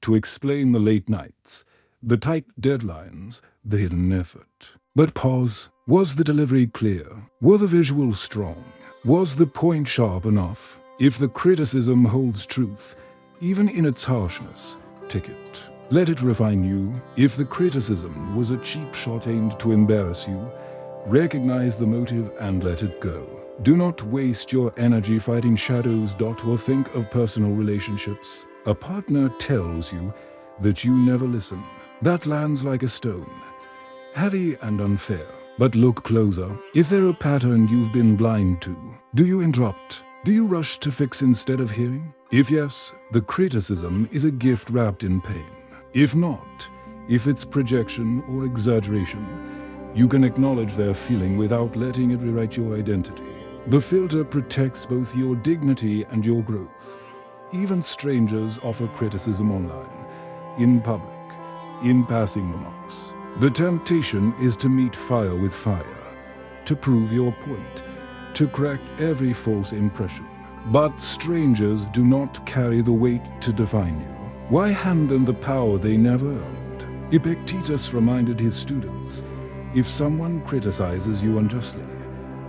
to explain the late nights, the tight deadlines, the hidden effort. But pause. Was the delivery clear? Were the visuals strong? Was the point sharp enough? If the criticism holds truth, even in its harshness, take it. Let it refine you. If the criticism was a cheap shot aimed to embarrass you, recognize the motive and let it go. Do not waste your energy fighting shadows. Or think of personal relationships. A partner tells you that you never listen. That lands like a stone, heavy and unfair. But look closer. Is there a pattern you've been blind to? Do you interrupt? Do you rush to fix instead of hearing? If yes, the criticism is a gift wrapped in pain. If not, if it's projection or exaggeration, you can acknowledge their feeling without letting it rewrite your identity. The filter protects both your dignity and your growth. Even strangers offer criticism online, in public, in passing remarks. The temptation is to meet fire with fire, to prove your point, to correct every false impression. But strangers do not carry the weight to define you. Why hand them the power they never earned? Epictetus reminded his students, if someone criticizes you unjustly,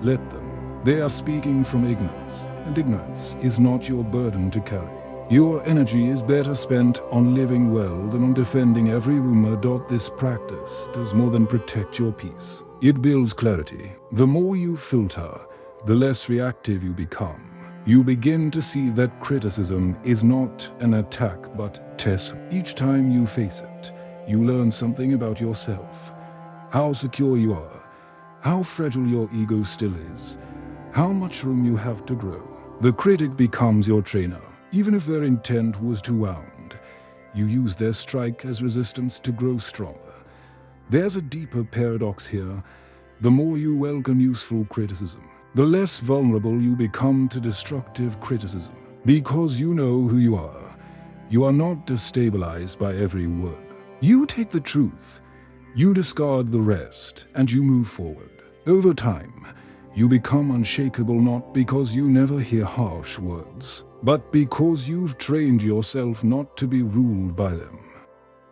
let them. They are speaking from ignorance, and ignorance is not your burden to carry. Your energy is better spent on living well than on defending every rumor. This practice does more than protect your peace. It builds clarity. The more you filter, the less reactive you become. You begin to see that criticism is not an attack but test. Each time you face it, you learn something about yourself. How secure you are, how fragile your ego still is, how much room you have to grow. The critic becomes your trainer. Even if their intent was to wound, you use their strike as resistance to grow stronger. There's a deeper paradox here. The more you welcome useful criticism, the less vulnerable you become to destructive criticism. Because you know who you are. You are not destabilized by every word. You take the truth, you discard the rest, and you move forward. Over time, you become unshakable not because you never hear harsh words, but because you've trained yourself not to be ruled by them.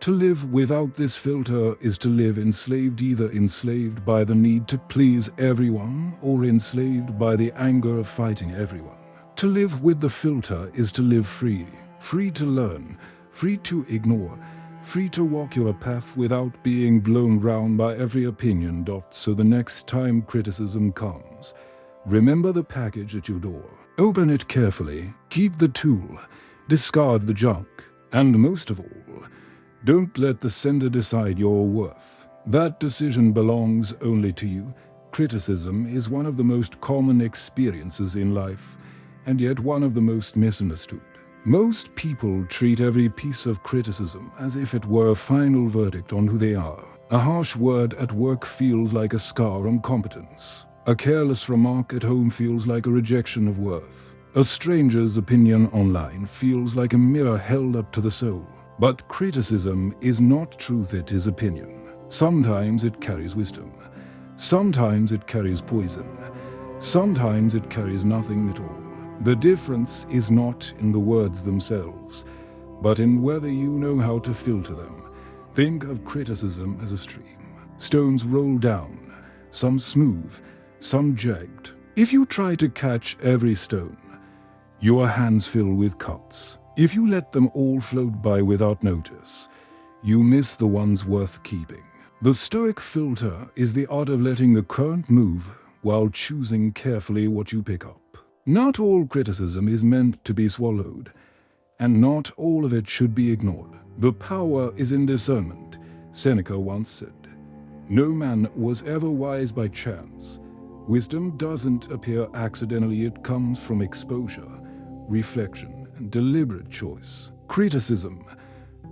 To live without this filter is to live enslaved, either enslaved by the need to please everyone or enslaved by the anger of fighting everyone. To live with the filter is to live free, free to learn, free to ignore, free to walk your path without being blown round by every opinion. So the next time criticism comes, remember the package at your door. Open it carefully, keep the tool, discard the junk, and most of all, don't let the sender decide your worth. That decision belongs only to you. Criticism is one of the most common experiences in life, and yet one of the most misunderstood. Most people treat every piece of criticism as if it were a final verdict on who they are. A harsh word at work feels like a scar on competence. A careless remark at home feels like a rejection of worth. A stranger's opinion online feels like a mirror held up to the soul. But criticism is not truth, it is opinion. Sometimes it carries wisdom. Sometimes it carries poison. Sometimes it carries nothing at all. The difference is not in the words themselves, but in whether you know how to filter them. Think of criticism as a stream. Stones roll down, some smooth, some jagged. If you try to catch every stone, your hands fill with cuts. If you let them all float by without notice, you miss the ones worth keeping. The Stoic filter is the art of letting the current move while choosing carefully what you pick up. Not all criticism is meant to be swallowed, and not all of it should be ignored. The power is in discernment, Seneca once said. No man was ever wise by chance. Wisdom doesn't appear accidentally, it comes from exposure, reflection, and deliberate choice. Criticism,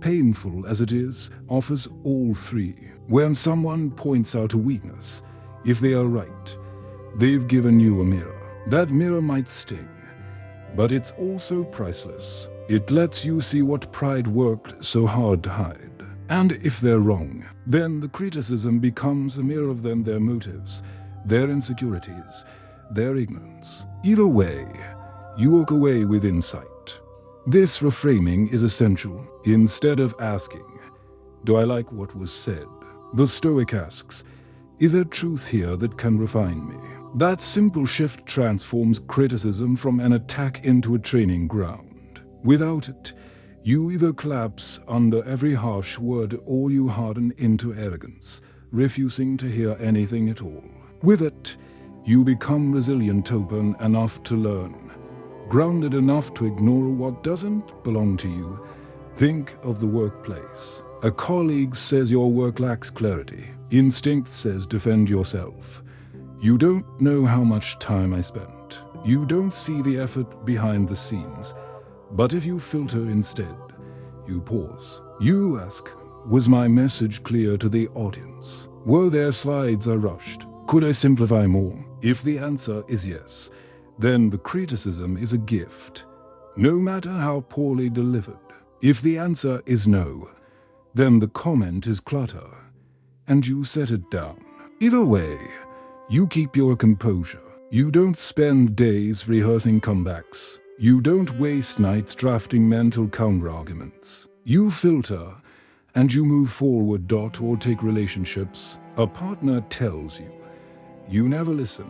painful as it is, offers all three. When someone points out a weakness, if they are right, they've given you a mirror. That mirror might sting, but it's also priceless. It lets you see what pride worked so hard to hide. And if they're wrong, then the criticism becomes a mirror of them, their motives, their insecurities, their ignorance. Either way, you walk away with insight. This reframing is essential. Instead of asking, "Do I like what was said?" the Stoic asks, "Is there truth here that can refine me?" That simple shift transforms criticism from an attack into a training ground. Without it, you either collapse under every harsh word or you harden into arrogance, refusing to hear anything at all. With it, you become resilient, open enough to learn, grounded enough to ignore what doesn't belong to you. Think of the workplace. A colleague says your work lacks clarity. Instinct says defend yourself. You don't know how much time I spent. You don't see the effort behind the scenes. But if you filter instead, you pause. You ask, was my message clear to the audience? Were there slides I rushed? Could I simplify more? If the answer is yes, then the criticism is a gift, no matter how poorly delivered. If the answer is no, then the comment is clutter, and you set it down. Either way, you keep your composure. You don't spend days rehearsing comebacks. You don't waste nights drafting mental counterarguments. You filter, and you move forward. Or take relationships. A partner tells you, "You never listen."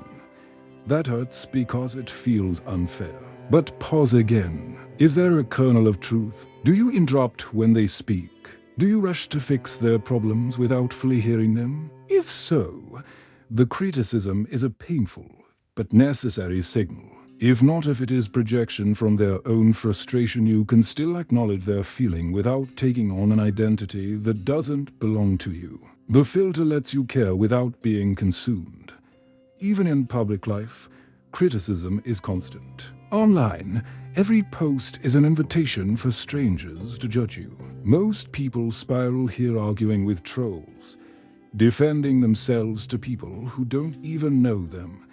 That hurts because it feels unfair. But pause again. Is there a kernel of truth? Do you interrupt when they speak? Do you rush to fix their problems without fully hearing them? If so, the criticism is a painful but necessary signal. If not, if it is projection from their own frustration, you can still acknowledge their feeling without taking on an identity that doesn't belong to you. The filter lets you care without being consumed. Even in public life, criticism is constant. Online, every post is an invitation for strangers to judge you. Most people spiral here, arguing with trolls, defending themselves to people who don't even know them,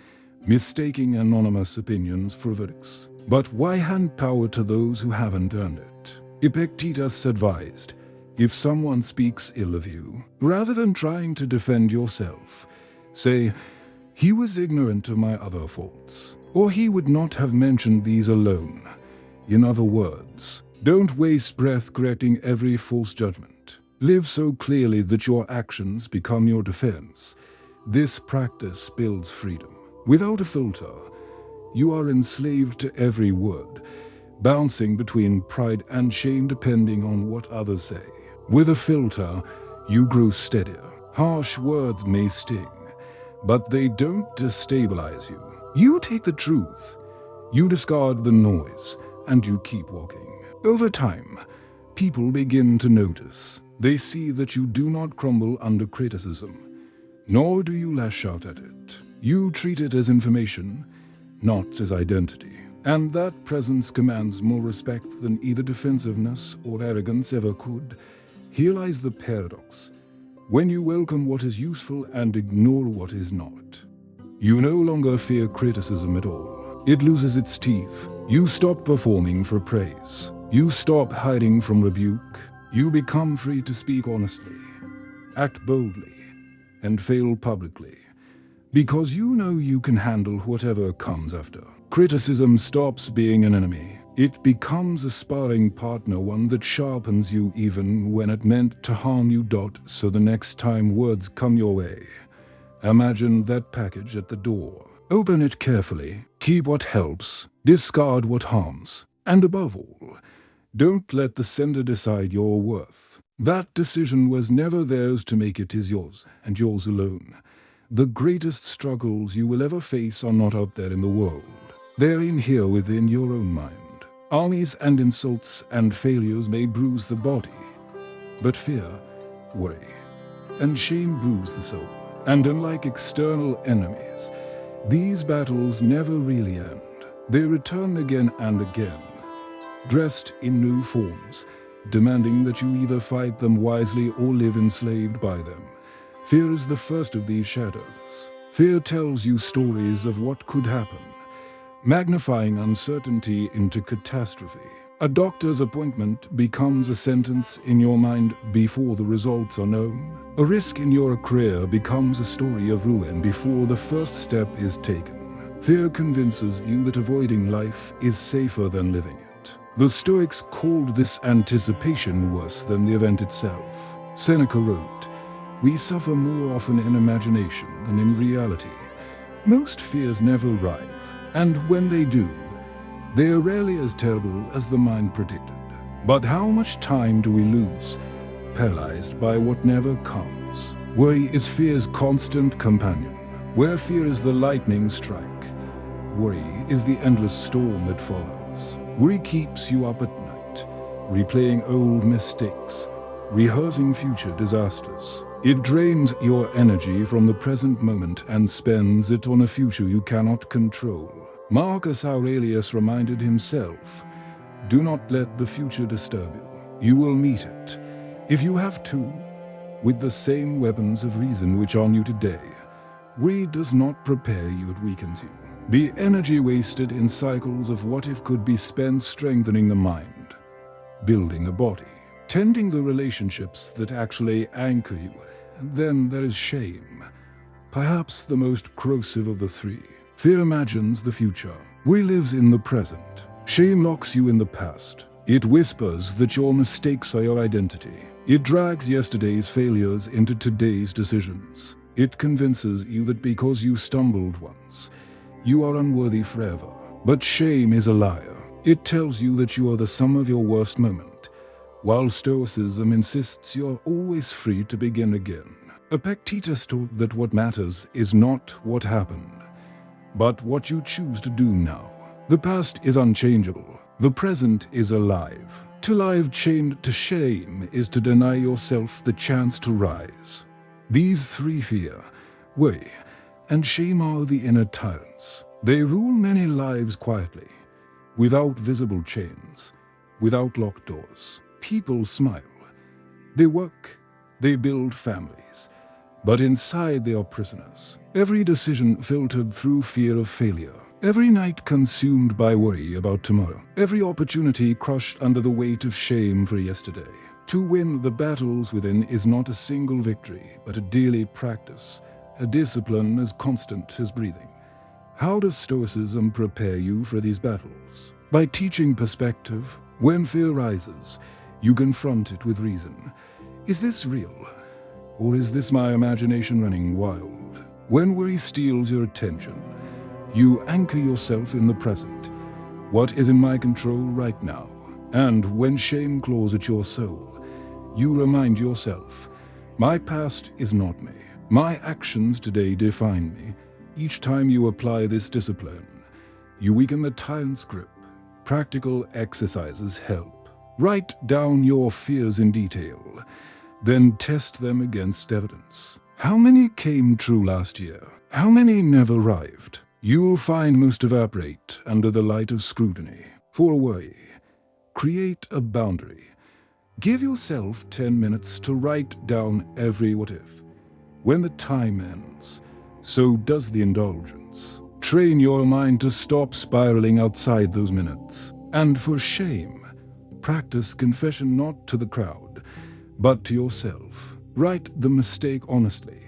mistaking anonymous opinions for verdicts. But why hand power to those who haven't earned it? Epictetus advised, if someone speaks ill of you, rather than trying to defend yourself, say, "He was ignorant of my other faults," or "He would not have mentioned these alone." In other words, don't waste breath correcting every false judgment. Live so clearly that your actions become your defense. This practice builds freedom. Without a filter, you are enslaved to every word, bouncing between pride and shame depending on what others say. With a filter, you grow steadier. Harsh words may sting, but they don't destabilize you. You take the truth, you discard the noise, and you keep walking. Over time, people begin to notice. They see that you do not crumble under criticism, nor do you lash out at it. You treat it as information, not as identity. And that presence commands more respect than either defensiveness or arrogance ever could. Here lies the paradox. When you welcome what is useful and ignore what is not, you no longer fear criticism at all. It loses its teeth. You stop performing for praise. You stop hiding from rebuke. You become free to speak honestly, act boldly, and fail publicly. Because you know you can handle whatever comes after. Criticism stops being an enemy. It becomes a sparring partner, one that sharpens you even when it meant to harm you. So the next time words come your way, imagine that package at the door. Open it carefully, keep what helps, discard what harms, and above all, don't let the sender decide your worth. That decision was never theirs to make, it is yours, and yours alone. The greatest struggles you will ever face are not out there in the world. They're in here within your own mind. Armies and insults and failures may bruise the body, but fear, worry, and shame bruise the soul. And unlike external enemies, these battles never really end. They return again and again, dressed in new forms, demanding that you either fight them wisely or live enslaved by them. Fear is the first of these shadows. Fear tells you stories of what could happen, magnifying uncertainty into catastrophe. A doctor's appointment becomes a sentence in your mind before the results are known. A risk in your career becomes a story of ruin before the first step is taken. Fear convinces you that avoiding life is safer than living it. The Stoics called this anticipation worse than the event itself. Seneca wrote, "We suffer more often in imagination than in reality." Most fears never arrive, and when they do, they are rarely as terrible as the mind predicted. But how much time do we lose, paralyzed by what never comes? Worry is fear's constant companion. Where fear is the lightning strike, worry is the endless storm that follows. Worry keeps you up at night, replaying old mistakes, rehearsing future disasters. It drains your energy from the present moment and spends it on a future you cannot control. Marcus Aurelius reminded himself, "Do not let the future disturb you. You will meet it, if you have to, with the same weapons of reason which are on you today." Worry does not prepare you, it weakens you. The energy wasted in cycles of what if could be spent strengthening the mind, building a body, tending the relationships that actually anchor you. And then there is shame, perhaps the most corrosive of the three. Fear imagines the future. Worry lives in the present. Shame locks you in the past. It whispers that your mistakes are your identity. It drags yesterday's failures into today's decisions. It convinces you that because you stumbled once, you are unworthy forever. But shame is a liar. It tells you that you are the sum of your worst moment, while Stoicism insists you are always free to begin again. Epictetus taught that what matters is not what happened, but what you choose to do now. The past is unchangeable. The present is alive. To live chained to shame is to deny yourself the chance to rise. These three, fear, worry, and shame, are the inner tyrants. They rule many lives quietly, without visible chains, without locked doors. People smile. They work. They build families. But inside they are prisoners. Every decision filtered through fear of failure. Every night consumed by worry about tomorrow. Every opportunity crushed under the weight of shame for yesterday. To win the battles within is not a single victory, but a daily practice, a discipline as constant as breathing. How does Stoicism prepare you for these battles? By teaching perspective. When fear rises, you confront it with reason. Is this real? Or is this my imagination running wild? When worry steals your attention, you anchor yourself in the present. What is in my control right now? And when shame claws at your soul, you remind yourself, my past is not me. My actions today define me. Each time you apply this discipline, you weaken the tyrant's grip. Practical exercises help. Write down your fears in detail, then test them against evidence. How many came true last year? How many never arrived? You'll find most evaporate under the light of scrutiny. For worry, create a boundary. Give yourself 10 minutes to write down every what if. When the time ends, so does the indulgence. Train your mind to stop spiraling outside those minutes. And for shame, practice confession not to the crowd, but to yourself. Write the mistake honestly,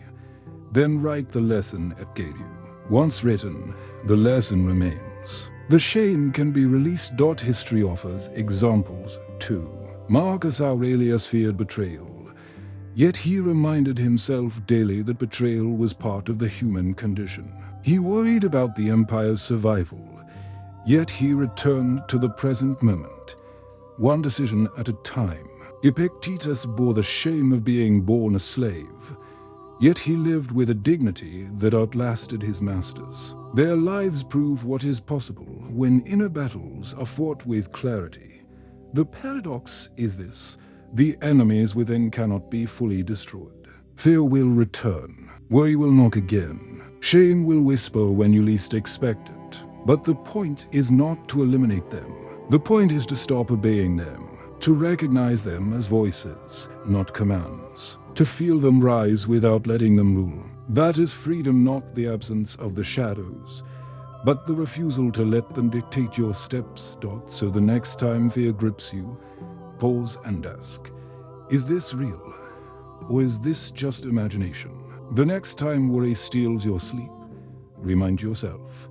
then write the lesson it gave you. Once written, the lesson remains. The shame can be released. History offers examples too. Marcus Aurelius feared betrayal, yet he reminded himself daily that betrayal was part of the human condition. He worried about the empire's survival, yet he returned to the present moment, one decision at a time. Epictetus bore the shame of being born a slave, yet he lived with a dignity that outlasted his masters. Their lives prove what is possible when inner battles are fought with clarity. The paradox is this: the enemies within cannot be fully destroyed. Fear will return. Worry will knock again. Shame will whisper when you least expect it. But the point is not to eliminate them. The point is to stop obeying them, to recognize them as voices, not commands, to feel them rise without letting them rule. That is freedom, not the absence of the shadows, but the refusal to let them dictate your steps. So the next time fear grips you, pause and ask, is this real? Or is this just imagination? The next time worry steals your sleep, remind yourself,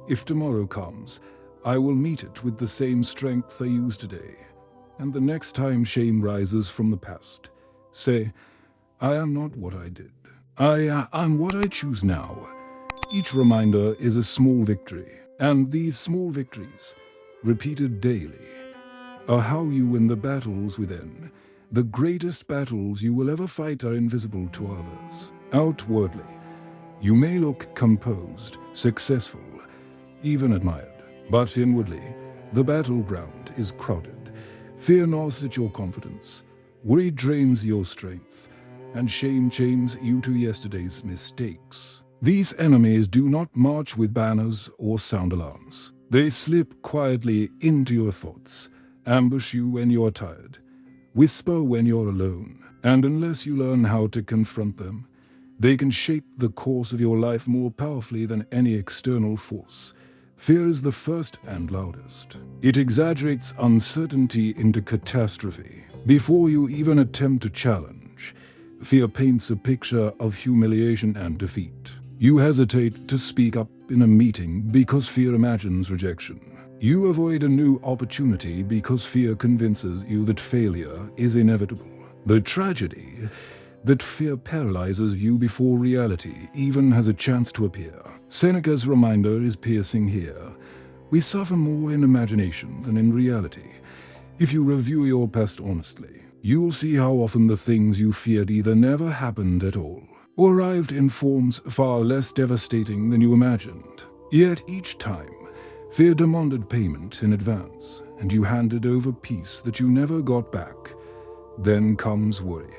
if tomorrow comes, I will meet it with the same strength I used today. And the next time shame rises from the past, say, I am not what I did. I am what I choose now. Each reminder is a small victory, and these small victories, repeated daily, are how you win the battles within. The greatest battles you will ever fight are invisible to others. Outwardly, you may look composed, successful, even admired. But inwardly, the battleground is crowded. Fear gnaws at your confidence, worry drains your strength, and shame chains you to yesterday's mistakes. These enemies do not march with banners or sound alarms. They slip quietly into your thoughts, ambush you when you're tired, whisper when you're alone, and unless you learn how to confront them, they can shape the course of your life more powerfully than any external force. Fear is the first and loudest. It exaggerates uncertainty into catastrophe. Before you even attempt to challenge, fear paints a picture of humiliation and defeat. You hesitate to speak up in a meeting because fear imagines rejection. You avoid a new opportunity because fear convinces you that failure is inevitable. The tragedy that fear paralyzes you before reality even has a chance to appear. Seneca's reminder is piercing here. We suffer more in imagination than in reality. If you review your past honestly, you'll see how often the things you feared either never happened at all, or arrived in forms far less devastating than you imagined. Yet each time, fear demanded payment in advance, and you handed over peace that you never got back. Then comes worry,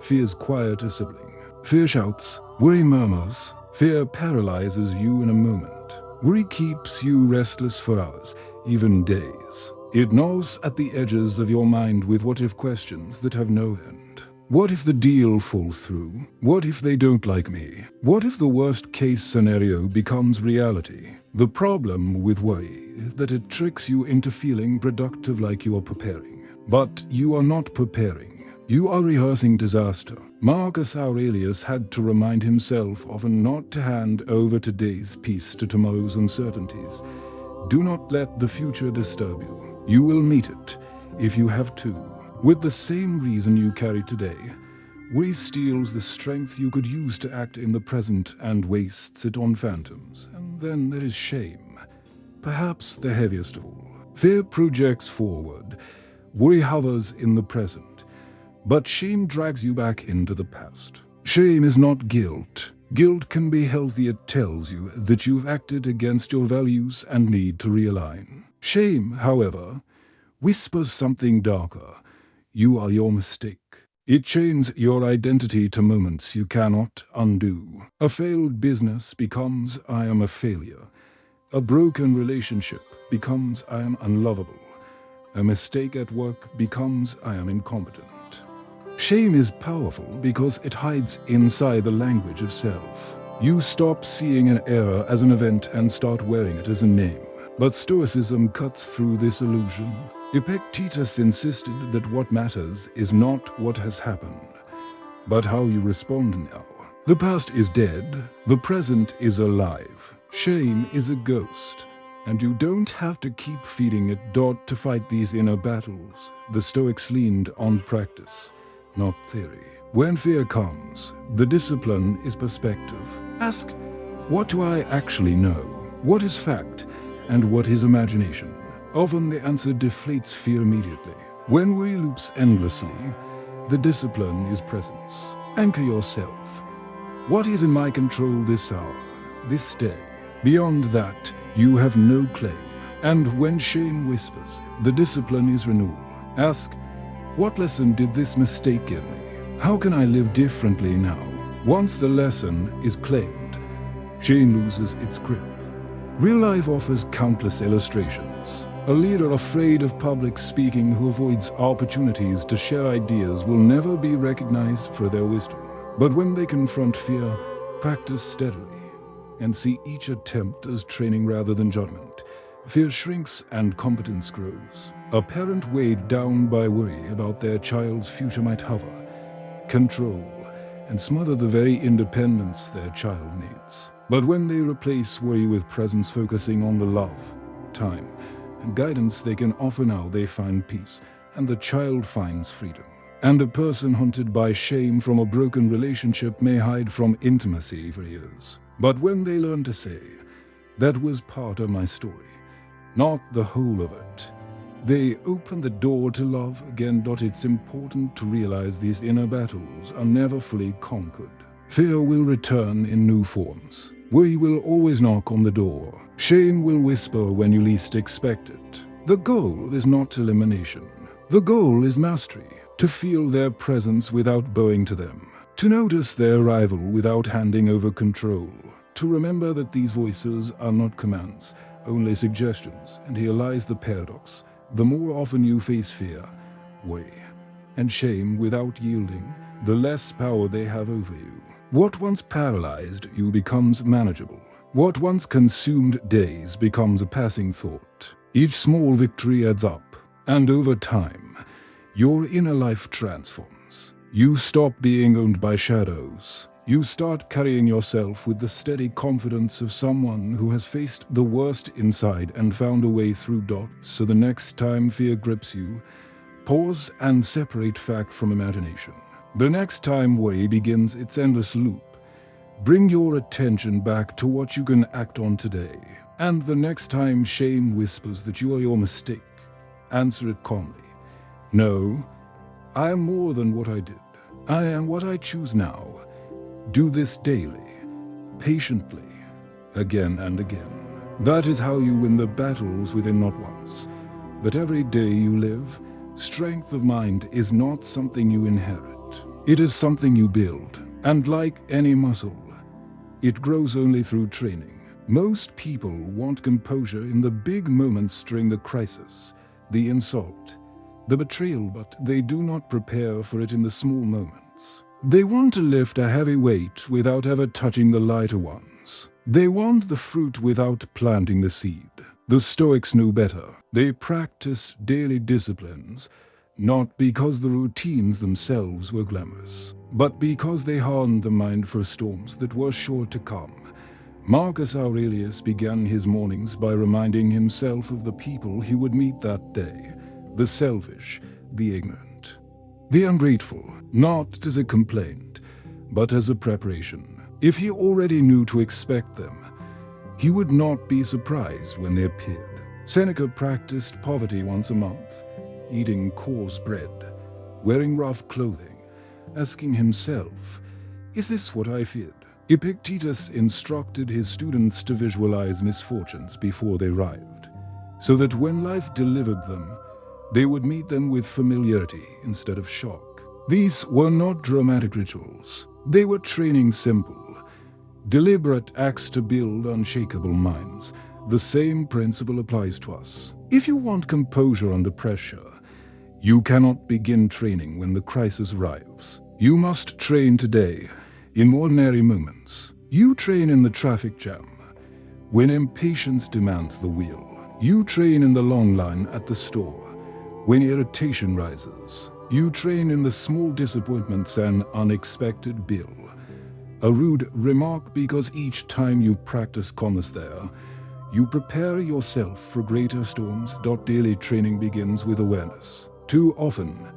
fear's quieter sibling. Fear shouts, worry murmurs. Fear paralyzes you in a moment. Worry keeps you restless for hours, even days. It gnaws at the edges of your mind with what-if questions that have no end. What if the deal falls through? What if they don't like me? What if the worst-case scenario becomes reality? The problem with worry is that it tricks you into feeling productive, like you are preparing. But you are not preparing. You are rehearsing disaster. Marcus Aurelius had to remind himself often not to hand over today's peace to tomorrow's uncertainties. Do not let the future disturb you. You will meet it, if you have to, with the same reason you carry today. Worry steals the strength you could use to act in the present and wastes it on phantoms. And then there is shame, perhaps the heaviest of all. Fear projects forward. Worry hovers in the present. But shame drags you back into the past. Shame is not guilt. Guilt can be healthy. It tells you that you've acted against your values and need to realign. Shame, however, whispers something darker. You are your mistake. It chains your identity to moments you cannot undo. A failed business becomes I am a failure. A broken relationship becomes I am unlovable. A mistake at work becomes I am incompetent. Shame is powerful because it hides inside the language of self. You stop seeing an error as an event and start wearing it as a name. But Stoicism cuts through this illusion. Epictetus insisted that what matters is not what has happened, but how you respond now. The past is dead, the present is alive. Shame is a ghost, and you don't have to keep feeding it. To fight these inner battles, the Stoics leaned on practice, not theory. When fear comes, the discipline is perspective. Ask, what do I actually know? What is fact, and what is imagination? Often the answer deflates fear immediately. When worry loops endlessly, the discipline is presence. Anchor yourself. What is in my control this hour, this day? Beyond that, you have no claim. And when shame whispers, the discipline is renewal. Ask, what lesson did this mistake give me? How can I live differently now? Once the lesson is claimed, shame loses its grip. Real life offers countless illustrations. A leader afraid of public speaking who avoids opportunities to share ideas will never be recognized for their wisdom. But when they confront fear, practice steadily, and see each attempt as training rather than judgment, fear shrinks and competence grows. A parent weighed down by worry about their child's future might hover, control, and smother the very independence their child needs. But when they replace worry with presence, focusing on the love, time, and guidance they can offer now, they find peace, and the child finds freedom. And a person haunted by shame from a broken relationship may hide from intimacy for years. But when they learn to say, "That was part of my story, not the whole of it," they open the door to love again. It's important to realize these inner battles are never fully conquered. Fear will return in new forms. Worry will always knock on the door. Shame will whisper when you least expect it. The goal is not elimination. The goal is mastery. To feel their presence without bowing to them. To notice their arrival without handing over control. To remember that these voices are not commands, only suggestions. And here lies the paradox. The more often you face fear, worry, and shame without yielding, the less power they have over you. What once paralyzed you becomes manageable. What once consumed days becomes a passing thought. Each small victory adds up, and over time, your inner life transforms. You stop being owned by shadows. You start carrying yourself with the steady confidence of someone who has faced the worst inside and found a way through. So the next time fear grips you, pause and separate fact from imagination. The next time worry begins its endless loop, bring your attention back to what you can act on today. And the next time shame whispers that you are your mistake, answer it calmly. No, I am more than what I did. I am what I choose now. Do this daily, patiently, again and again. That is how you win the battles within, not once, but every day you live. Strength of mind is not something you inherit. It is something you build. And like any muscle, it grows only through training. Most people want composure in the big moments during the crisis, the insult, the betrayal, but they do not prepare for it in the small moments. They want to lift a heavy weight without ever touching the lighter ones. They want the fruit without planting the seed. The Stoics knew better. They practiced daily disciplines, not because the routines themselves were glamorous, but because they hardened the mind for storms that were sure to come. Marcus Aurelius began his mornings by reminding himself of the people he would meet that day. The selfish, the ignorant, the ungrateful, not as a complaint, but as a preparation. If he already knew to expect them, he would not be surprised when they appeared. Seneca practiced poverty once a month, eating coarse bread, wearing rough clothing, asking himself, "Is this what I feared?" Epictetus instructed his students to visualize misfortunes before they arrived, so that when life delivered them, they would meet them with familiarity instead of shock. These were not dramatic rituals. They were training, simple, deliberate acts to build unshakable minds. The same principle applies to us. If you want composure under pressure, you cannot begin training when the crisis arrives. You must train today, in ordinary moments. You train in the traffic jam, when impatience demands the wheel. You train in the long line at the store, when irritation rises. You train in the small disappointments and unexpected bill. A rude remark, because each time you practice calmness there, you prepare yourself for greater storms. Daily training begins with awareness. Too often,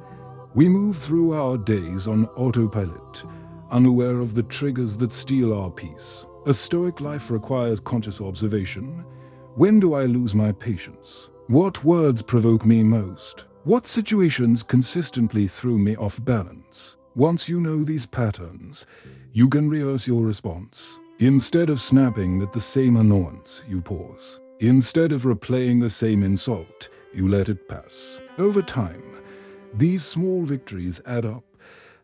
we move through our days on autopilot, unaware of the triggers that steal our peace. A Stoic life requires conscious observation. When do I lose my patience? What words provoke me most? What situations consistently throw me off balance? Once you know these patterns, you can rehearse your response. Instead of snapping at the same annoyance, you pause. Instead of replaying the same insult, you let it pass. Over time, these small victories add up,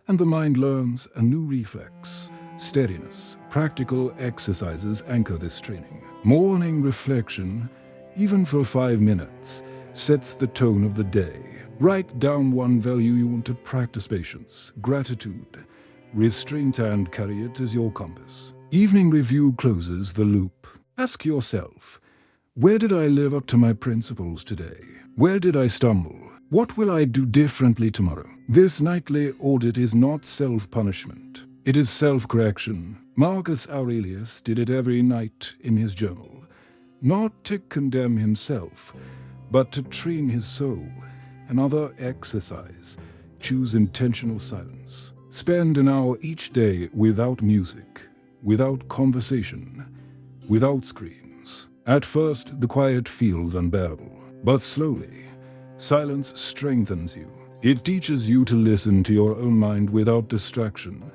and the mind learns a new reflex, steadiness. Practical exercises anchor this training. Morning reflection, even for 5 minutes, sets the tone of the day. Write down one value you want to practice: patience, gratitude, restraint, and carry it as your compass. Evening review closes the loop. Ask yourself, where did I live up to my principles today? Where did I stumble? What will I do differently tomorrow? This nightly audit is not self-punishment. It is self-correction. Marcus Aurelius did it every night in his journal, not to condemn himself, but to train his soul. Another exercise: choose intentional silence. Spend an hour each day without music, without conversation, without screens. At first, the quiet feels unbearable, but slowly, silence strengthens you. It teaches you to listen to your own mind without distraction,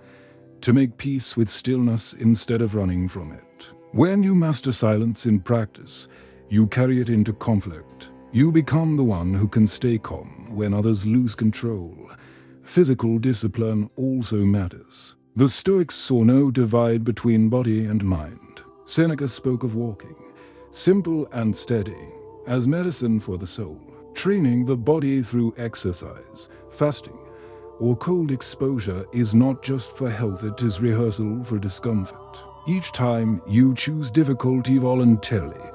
to make peace with stillness instead of running from it. When you master silence in practice, you carry it into conflict. You become the one who can stay calm when others lose control. Physical discipline also matters. The Stoics saw no divide between body and mind. Seneca spoke of walking, simple and steady, as medicine for the soul. Training the body through exercise, fasting, or cold exposure is not just for health, it is rehearsal for discomfort. Each time you choose difficulty voluntarily,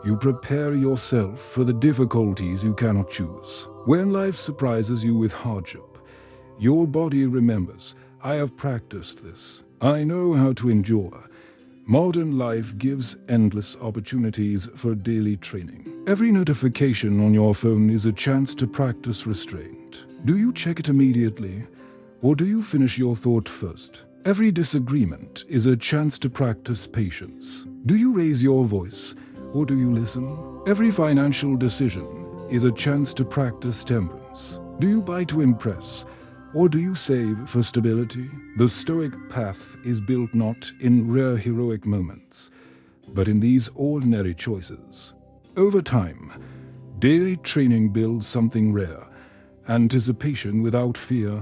you prepare yourself for the difficulties you cannot choose. When life surprises you with hardship, your body remembers, I have practiced this. I know how to endure. Modern life gives endless opportunities for daily training. Every notification on your phone is a chance to practice restraint. Do you check it immediately, or do you finish your thought first? Every disagreement is a chance to practice patience. Do you raise your voice, or do you listen? Every financial decision is a chance to practice temperance. Do you buy to impress, or do you save for stability? The Stoic path is built not in rare heroic moments, but in these ordinary choices. Over time, daily training builds something rare: anticipation without fear,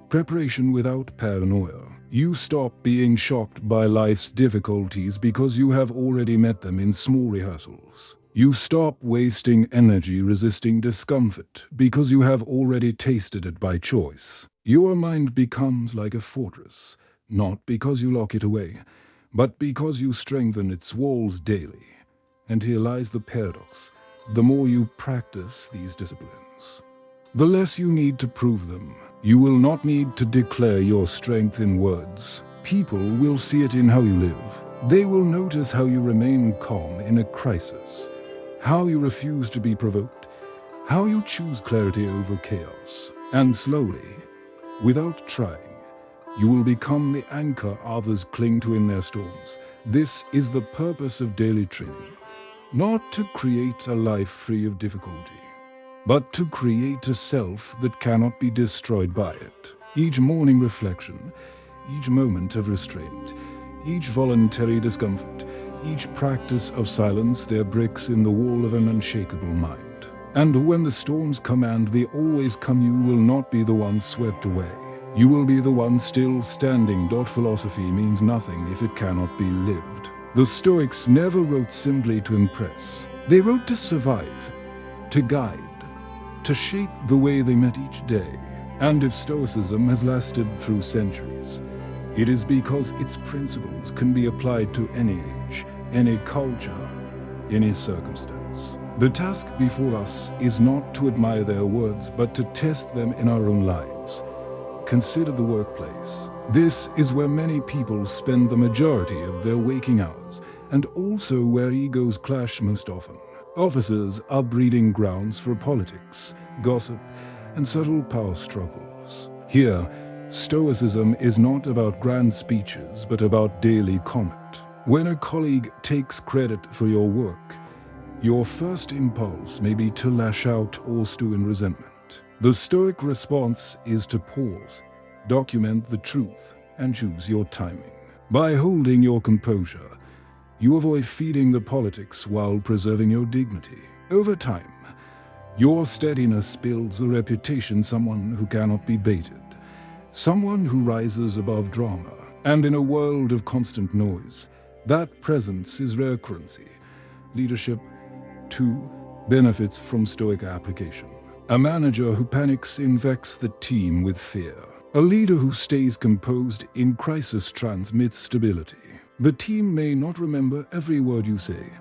preparation without paranoia. You stop being shocked by life's difficulties because you have already met them in small rehearsals. You stop wasting energy resisting discomfort because you have already tasted it by choice. Your mind becomes like a fortress, not because you lock it away, but because you strengthen its walls daily. And here lies the paradox: the more you practice these disciplines, the less you need to prove them. You will not need to declare your strength in words. People will see it in how you live. They will notice how you remain calm in a crisis, how you refuse to be provoked, how you choose clarity over chaos. And slowly, without trying, you will become the anchor others cling to in their storms. This is the purpose of daily training: not to create a life free of difficulty, but to create a self that cannot be destroyed by it. Each morning reflection, each moment of restraint, each voluntary discomfort, each practice of silence, they're bricks in the wall of an unshakable mind. And when the storms come, and they always come, you will not be the one swept away. You will be the one still standing. Philosophy means nothing if it cannot be lived. The Stoics never wrote simply to impress. They wrote to survive, to guide, to shape the way they met each day. And if Stoicism has lasted through centuries, it is because its principles can be applied to any age, any culture, any circumstance. The task before us is not to admire their words, but to test them in our own lives. Consider the workplace. This is where many people spend the majority of their waking hours, and also where egos clash most often. Offices are breeding grounds for politics, gossip, and subtle power struggles. Here, Stoicism is not about grand speeches, but about daily comment. When a colleague takes credit for your work, your first impulse may be to lash out or stew in resentment. The Stoic response is to pause, document the truth, and choose your timing. By holding your composure, you avoid feeding the politics while preserving your dignity. Over time, your steadiness builds a reputation, someone who cannot be baited, someone who rises above drama. And in a world of constant noise, that presence is rare currency. Leadership, too, benefits from Stoic application. A manager who panics infects the team with fear. A leader who stays composed in crisis transmits stability. The team may not remember every word you say,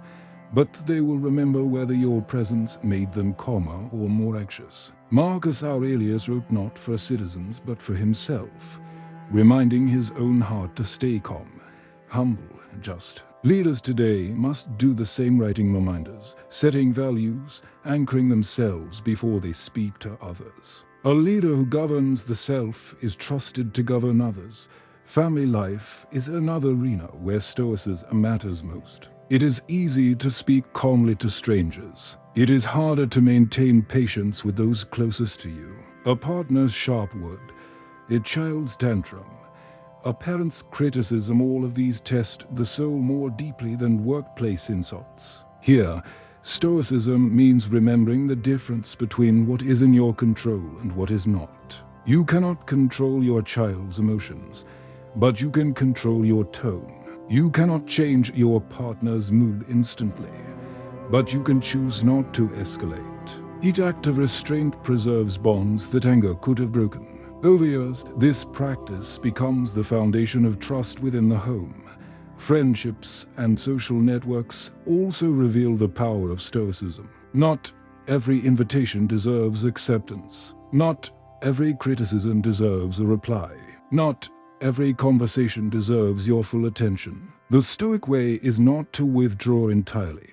but they will remember whether your presence made them calmer or more anxious. Marcus Aurelius wrote not for citizens but for himself, reminding his own heart to stay calm, humble, and just. Leaders today must do the same, writing reminders, setting values, anchoring themselves before they speak to others. A leader who governs the self is trusted to govern others. Family life is another arena where Stoicism matters most. It is easy to speak calmly to strangers. It is harder to maintain patience with those closest to you. A partner's sharp word, a child's tantrum, a parent's criticism, all of these test the soul more deeply than workplace insults. Here, Stoicism means remembering the difference between what is in your control and what is not. You cannot control your child's emotions, but you can control your tone. You cannot change your partner's mood instantly, but you can choose not to escalate. Each act of restraint preserves bonds that anger could have broken. Over years, this practice becomes the foundation of trust within the home. Friendships and social networks also reveal the power of Stoicism. Not every invitation deserves acceptance. Not every criticism deserves a reply. Not every conversation deserves your full attention. The Stoic way is not to withdraw entirely,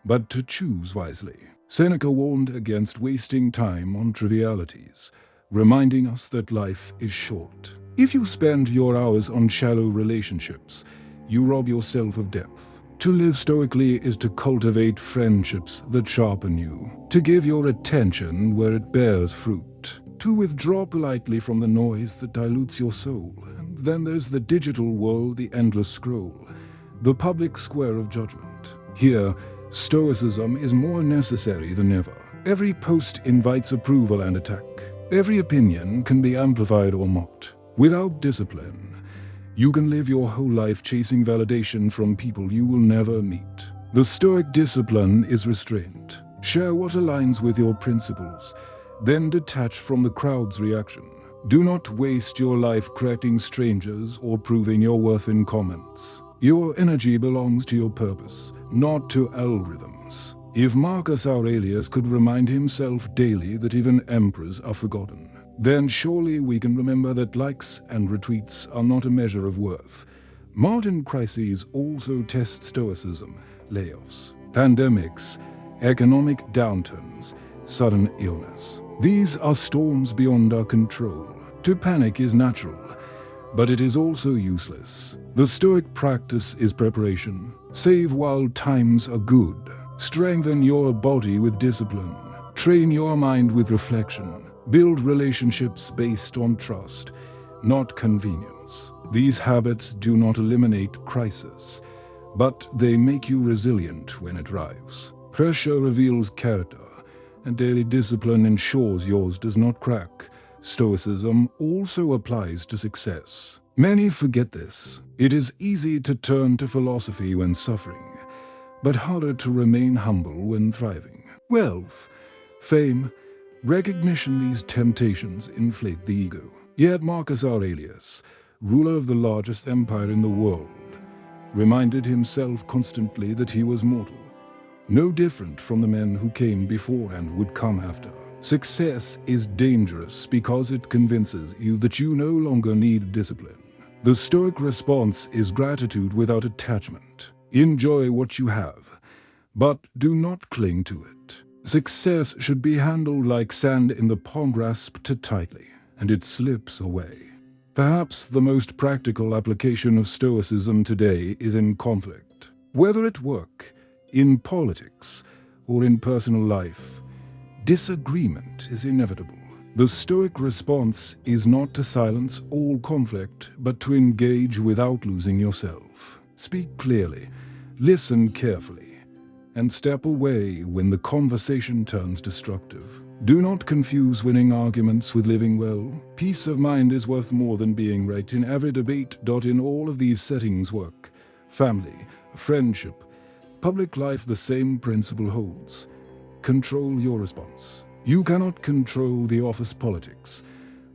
but to choose wisely. Seneca warned against wasting time on trivialities, reminding us that life is short. If you spend your hours on shallow relationships, you rob yourself of depth. To live stoically is to cultivate friendships that sharpen you, to give your attention where it bears fruit, to withdraw politely from the noise that dilutes your soul. And then there's the digital world, the endless scroll, the public square of judgment. Here, Stoicism is more necessary than ever. Every post invites approval and attack. Every opinion can be amplified or mocked. Without discipline, you can live your whole life chasing validation from people you will never meet. The Stoic discipline is restraint. Share what aligns with your principles, then detach from the crowd's reaction. Do not waste your life correcting strangers or proving your worth in comments. Your energy belongs to your purpose, not to algorithms. If Marcus Aurelius could remind himself daily that even emperors are forgotten, then surely we can remember that likes and retweets are not a measure of worth. Modern crises also test Stoicism: layoffs, pandemics, economic downturns, sudden illness. These are storms beyond our control. To panic is natural, but it is also useless. The Stoic practice is preparation. Save while times are good. Strengthen your body with discipline. Train your mind with reflection. Build relationships based on trust, not convenience. These habits do not eliminate crisis, but they make you resilient when it arrives. Pressure reveals character, and daily discipline ensures yours does not crack. Stoicism also applies to success. Many forget this. It is easy to turn to philosophy when suffering, but harder to remain humble when thriving. Wealth, fame, recognition, these temptations inflate the ego. Yet Marcus Aurelius, ruler of the largest empire in the world, reminded himself constantly that he was mortal, no different from the men who came before and would come after. Success is dangerous because it convinces you that you no longer need discipline. The Stoic response is gratitude without attachment. Enjoy what you have, but do not cling to it. Success should be handled like sand in the palm, grasped tightly, and it slips away. Perhaps the most practical application of Stoicism today is in conflict. Whether at work, in politics, or in personal life, disagreement is inevitable. The Stoic response is not to silence all conflict, but to engage without losing yourself. Speak clearly, listen carefully, and step away when the conversation turns destructive. Do not confuse winning arguments with living well. Peace of mind is worth more than being right in every debate. In all of these settings, work, family, friendship, public life, the same principle holds. Control your response. You cannot control the office politics,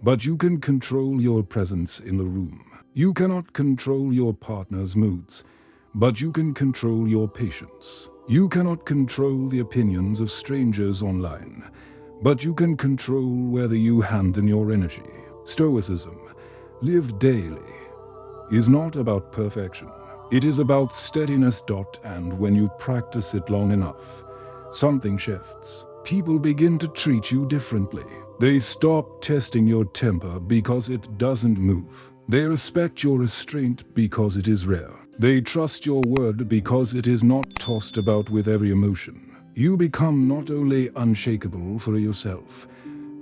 but you can control your presence in the room. You cannot control your partner's moods, but you can control your patience. You cannot control the opinions of strangers online, but you can control whether you hand in your energy. Stoicism, lived daily, is not about perfection. It is about steadiness. And when you practice it long enough, something shifts. People begin to treat you differently. They stop testing your temper because it doesn't move. They respect your restraint because it is rare. They trust your word because it is not tossed about with every emotion. You become not only unshakable for yourself,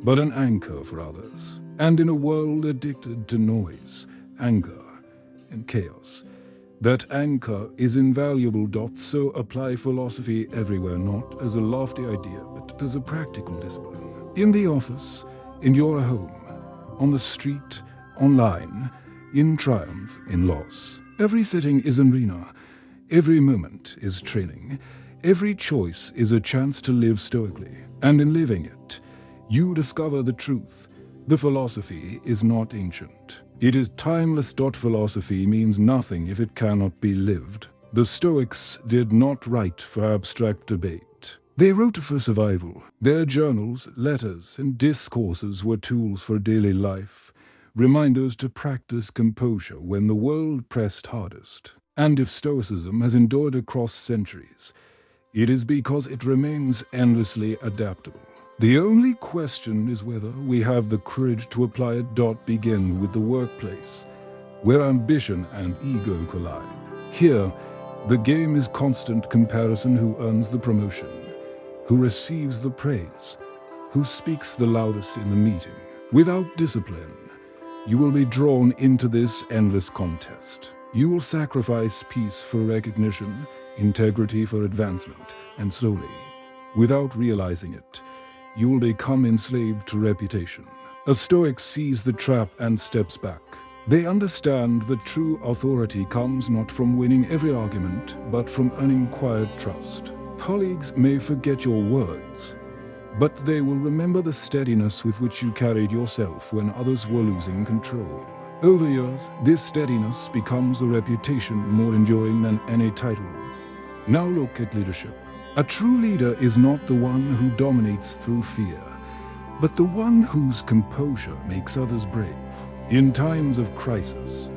but an anchor for others. And in a world addicted to noise, anger, and chaos, that anchor is invaluable. So apply philosophy everywhere, not as a lofty idea, but as a practical discipline. In the office, in your home, on the street, online, in triumph, in loss. Every sitting is an arena. Every moment is training. Every choice is a chance to live stoically. And in living it, you discover the truth. The philosophy is not ancient. It is timeless. Philosophy means nothing if it cannot be lived. The Stoics did not write for abstract debate. They wrote for survival. Their journals, letters, and discourses were tools for daily life, reminders to practice composure when the world pressed hardest. And if Stoicism has endured across centuries, it is because it remains endlessly adaptable. The only question is whether we have the courage to apply it. Begin with the workplace, where ambition and ego collide. Here, the game is constant comparison: who earns the promotion, who receives the praise, who speaks the loudest in the meeting. Without discipline, you will be drawn into this endless contest. You will sacrifice peace for recognition, integrity for advancement, and slowly, without realizing it, you will become enslaved to reputation. A Stoic sees the trap and steps back. They understand that true authority comes not from winning every argument, but from earning quiet trust. Colleagues may forget your words, but they will remember the steadiness with which you carried yourself when others were losing control. Over years, this steadiness becomes a reputation more enduring than any title. Now look at leadership. A true leader is not the one who dominates through fear, but the one whose composure makes others brave. In times of crisis,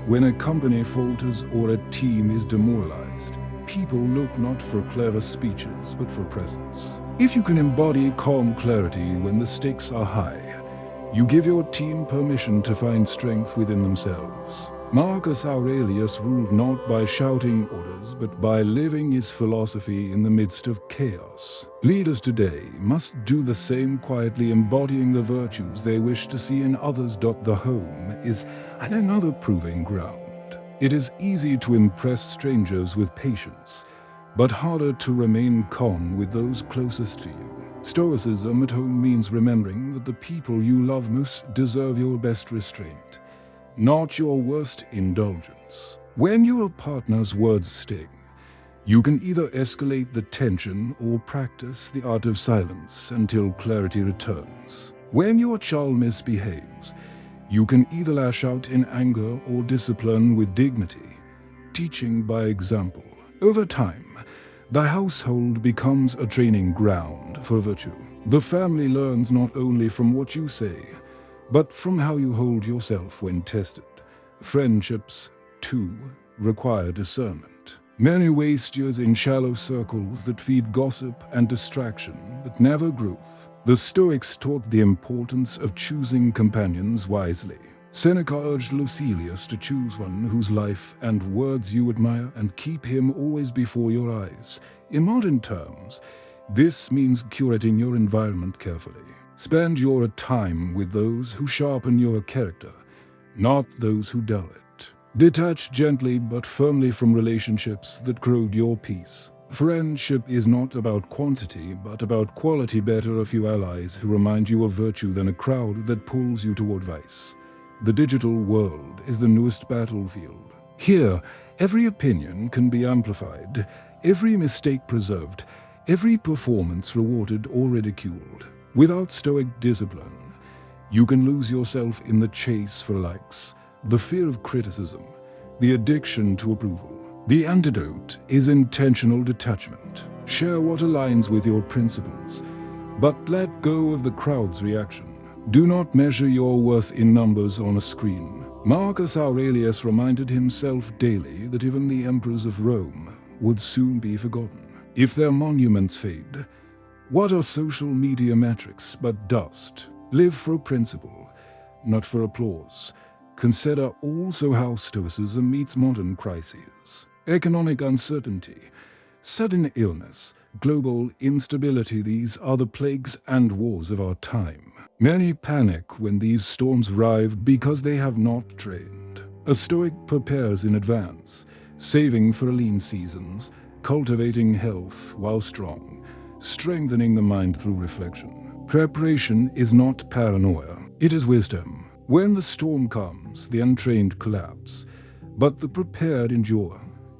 when a company falters or a team is demoralized, people look not for clever speeches, but for presence. If you can embody calm clarity when the stakes are high, you give your team permission to find strength within themselves. Marcus Aurelius ruled not by shouting orders, but by living his philosophy in the midst of chaos. Leaders today must do the same, quietly embodying the virtues they wish to see in others. The home is another proving ground. It is easy to impress strangers with patience, but harder to remain calm with those closest to you. Stoicism at home means remembering that the people you love most deserve your best restraint, not your worst indulgence. When your partner's words sting, you can either escalate the tension or practice the art of silence until clarity returns. When your child misbehaves, you can either lash out in anger or discipline with dignity, teaching by example. Over time, the household becomes a training ground for virtue. The family learns not only from what you say, but from how you hold yourself when tested. Friendships, too, require discernment. Many waste years in shallow circles that feed gossip and distraction, but never growth. The Stoics taught the importance of choosing companions wisely. Seneca urged Lucilius to choose one whose life and words you admire and keep him always before your eyes. In modern terms, this means curating your environment carefully. Spend your time with those who sharpen your character, not those who dull it. Detach gently but firmly from relationships that corrode your peace. Friendship is not about quantity, but about quality. Better a few allies who remind you of virtue than a crowd that pulls you toward vice. The digital world is the newest battlefield. Here, every opinion can be amplified, every mistake preserved, every performance rewarded or ridiculed. Without Stoic discipline, you can lose yourself in the chase for likes, the fear of criticism, the addiction to approval. The antidote is intentional detachment. Share what aligns with your principles, but let go of the crowd's reaction. Do not measure your worth in numbers on a screen. Marcus Aurelius reminded himself daily that even the emperors of Rome would soon be forgotten. If their monuments fade, what are social media metrics but dust? Live for a principle, not for applause. Consider also how Stoicism meets modern crises. Economic uncertainty, sudden illness, global instability, these are the plagues and wars of our time. Many panic when these storms arrive because they have not trained. A Stoic prepares in advance, saving for lean seasons, cultivating health while strong, strengthening the mind through reflection. Preparation is not paranoia, it is wisdom. When the storm comes, the untrained collapse, but the prepared endure.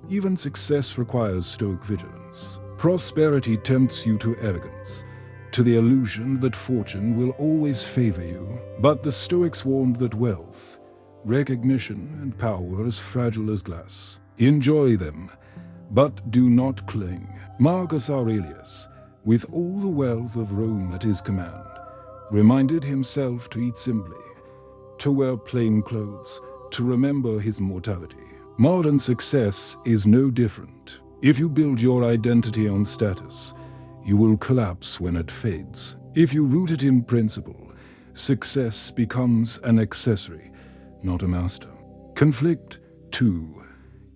Even success requires Stoic vigilance. Prosperity tempts you to arrogance, to the illusion that fortune will always favor you. But the Stoics warned that wealth, recognition, and power are as fragile as glass. Enjoy them, but do not cling. Marcus Aurelius, with all the wealth of Rome at his command, reminded himself to eat simply, to wear plain clothes, to remember his mortality. Modern success is no different. If you build your identity on status, you will collapse when it fades. If you root it in principle, success becomes an accessory, not a master. Conflict, too,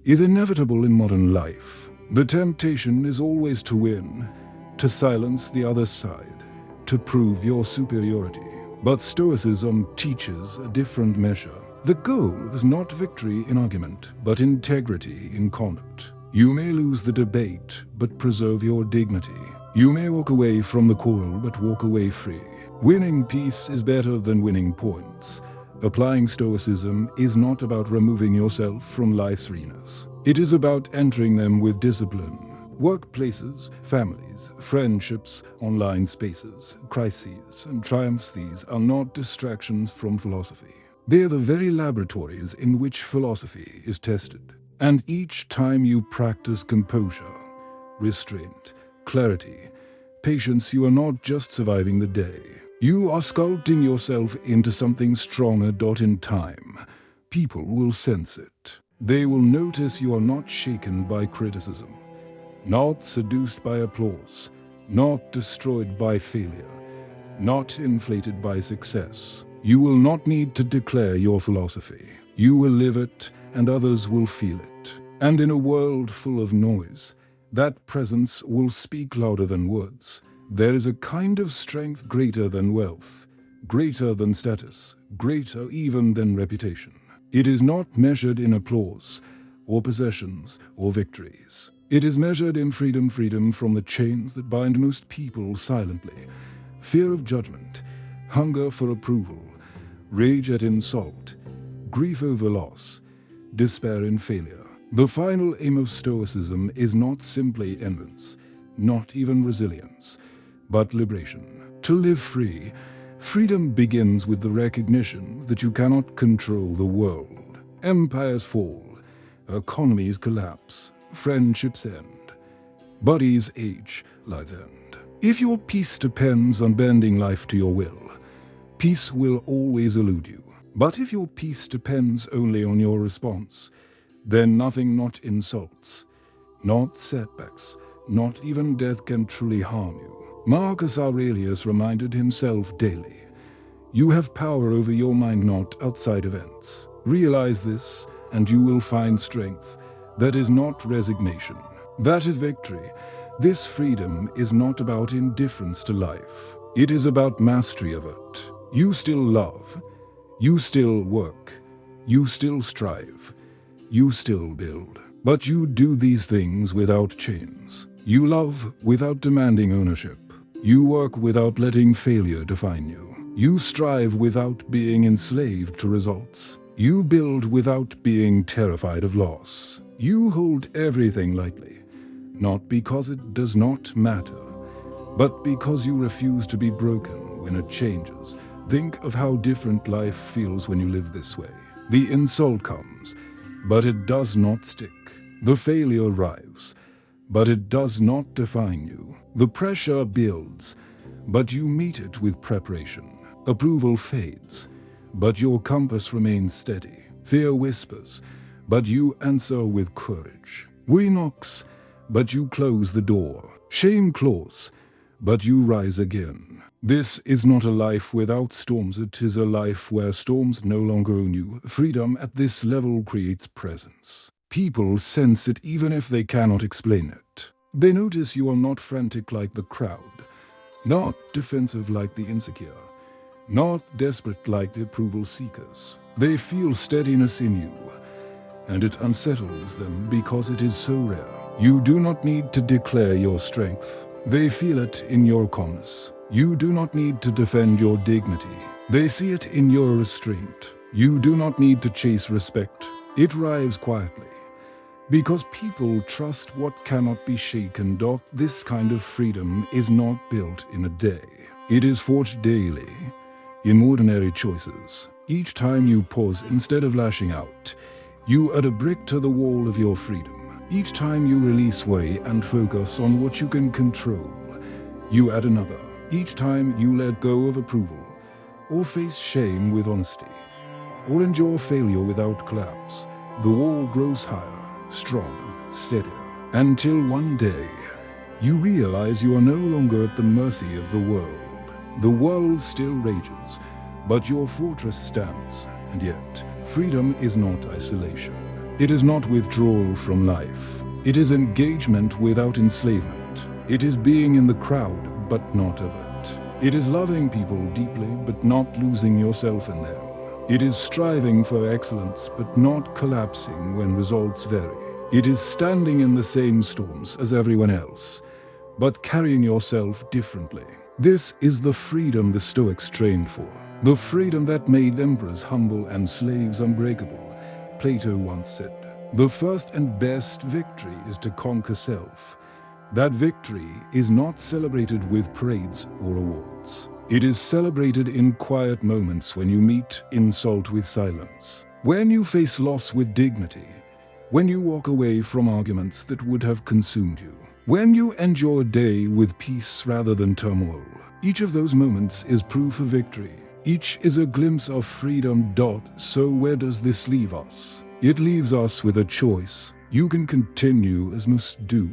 is inevitable in modern life. The temptation is always to win, to silence the other side, to prove your superiority. But Stoicism teaches a different measure. The goal is not victory in argument, but integrity in conduct. You may lose the debate, but preserve your dignity. You may walk away from the quarrel, but walk away free. Winning peace is better than winning points. Applying Stoicism is not about removing yourself from life's arenas. It is about entering them with discipline. Workplaces, families, friendships, online spaces, crises, and triumphs, these are not distractions from philosophy. They are the very laboratories in which philosophy is tested. And each time you practice composure, restraint, clarity, patience, you are not just surviving the day. You are sculpting yourself into something stronger. In time, people will sense it. They will notice you are not shaken by criticism, not seduced by applause, not destroyed by failure, not inflated by success. You will not need to declare your philosophy. You will live it, and others will feel it. And in a world full of noise, that presence will speak louder than words. There is a kind of strength greater than wealth, greater than status, greater even than reputation. It is not measured in applause, or possessions, or victories. It is measured in freedom from the chains that bind most people silently. Fear of judgment, hunger for approval, rage at insult, grief over loss, despair in failure. The final aim of Stoicism is not simply endurance, not even resilience, but liberation. To live free, freedom begins with the recognition that you cannot control the world. Empires fall, economies collapse, friendships end, bodies age, lives end. If your peace depends on bending life to your will, peace will always elude you. But if your peace depends only on your response, then nothing, not insults, not setbacks, not even death can truly harm you. Marcus Aurelius reminded himself daily, you have power over your mind, not outside events. Realize this, and you will find strength. That is not resignation. That is victory. This freedom is not about indifference to life. It is about mastery of it. You still love. You still work. You still strive. You still build. But you do these things without chains. You love without demanding ownership. You work without letting failure define you. You strive without being enslaved to results. You build without being terrified of loss. You hold everything lightly, not because it does not matter, but because you refuse to be broken when it changes. Think of how different life feels when you live this way. The insult comes, but it does not stick. The failure arrives, but it does not define you. The pressure builds, but you meet it with preparation. Approval fades, but your compass remains steady. Fear whispers, but you answer with courage. Worry knocks, but you close the door. Shame claws, but you rise again. This is not a life without storms, it is a life where storms no longer own you. Freedom at this level creates presence. People sense it even if they cannot explain it. They notice you are not frantic like the crowd, not defensive like the insecure, not desperate like the approval seekers. They feel steadiness in you, and it unsettles them because it is so rare. You do not need to declare your strength. They feel it in your calmness. You do not need to defend your dignity. They see it in your restraint. You do not need to chase respect. It arrives quietly. Because people trust what cannot be shaken. This kind of freedom is not built in a day. It is forged daily, in ordinary choices. Each time you pause instead of lashing out, you add a brick to the wall of your freedom. Each time you release worry and focus on what you can control, you add another. Each time you let go of approval, or face shame with honesty, or endure failure without collapse, the wall grows higher, stronger, steadier, until one day you realize you are no longer at the mercy of the world. The world still rages, but your fortress stands, and yet freedom is not isolation. It is not withdrawal from life. It is engagement without enslavement. It is being in the crowd, but not of it. It is loving people deeply, but not losing yourself in them. It is striving for excellence, but not collapsing when results vary. It is standing in the same storms as everyone else, but carrying yourself differently. This is the freedom the Stoics trained for. The freedom that made emperors humble and slaves unbreakable. Plato once said, "The first and best victory is to conquer self." That victory is not celebrated with parades or awards. It is celebrated in quiet moments, when you meet insult with silence, when you face loss with dignity, when you walk away from arguments that would have consumed you, when you end your day with peace rather than turmoil. Each of those moments is proof of victory. Each is a glimpse of freedom. So where does this leave us? It leaves us with a choice. You can continue as most do,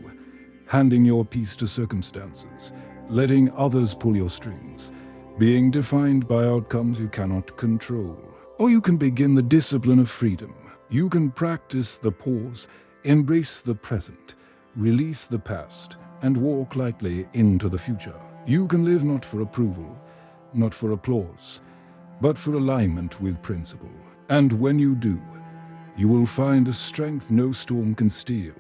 handing your peace to circumstances, letting others pull your strings, being defined by outcomes you cannot control. Or you can begin the discipline of freedom. You can practice the pause, embrace the present, release the past, and walk lightly into the future. You can live not for approval, not for applause, but for alignment with principle. And when you do, you will find a strength no storm can steal.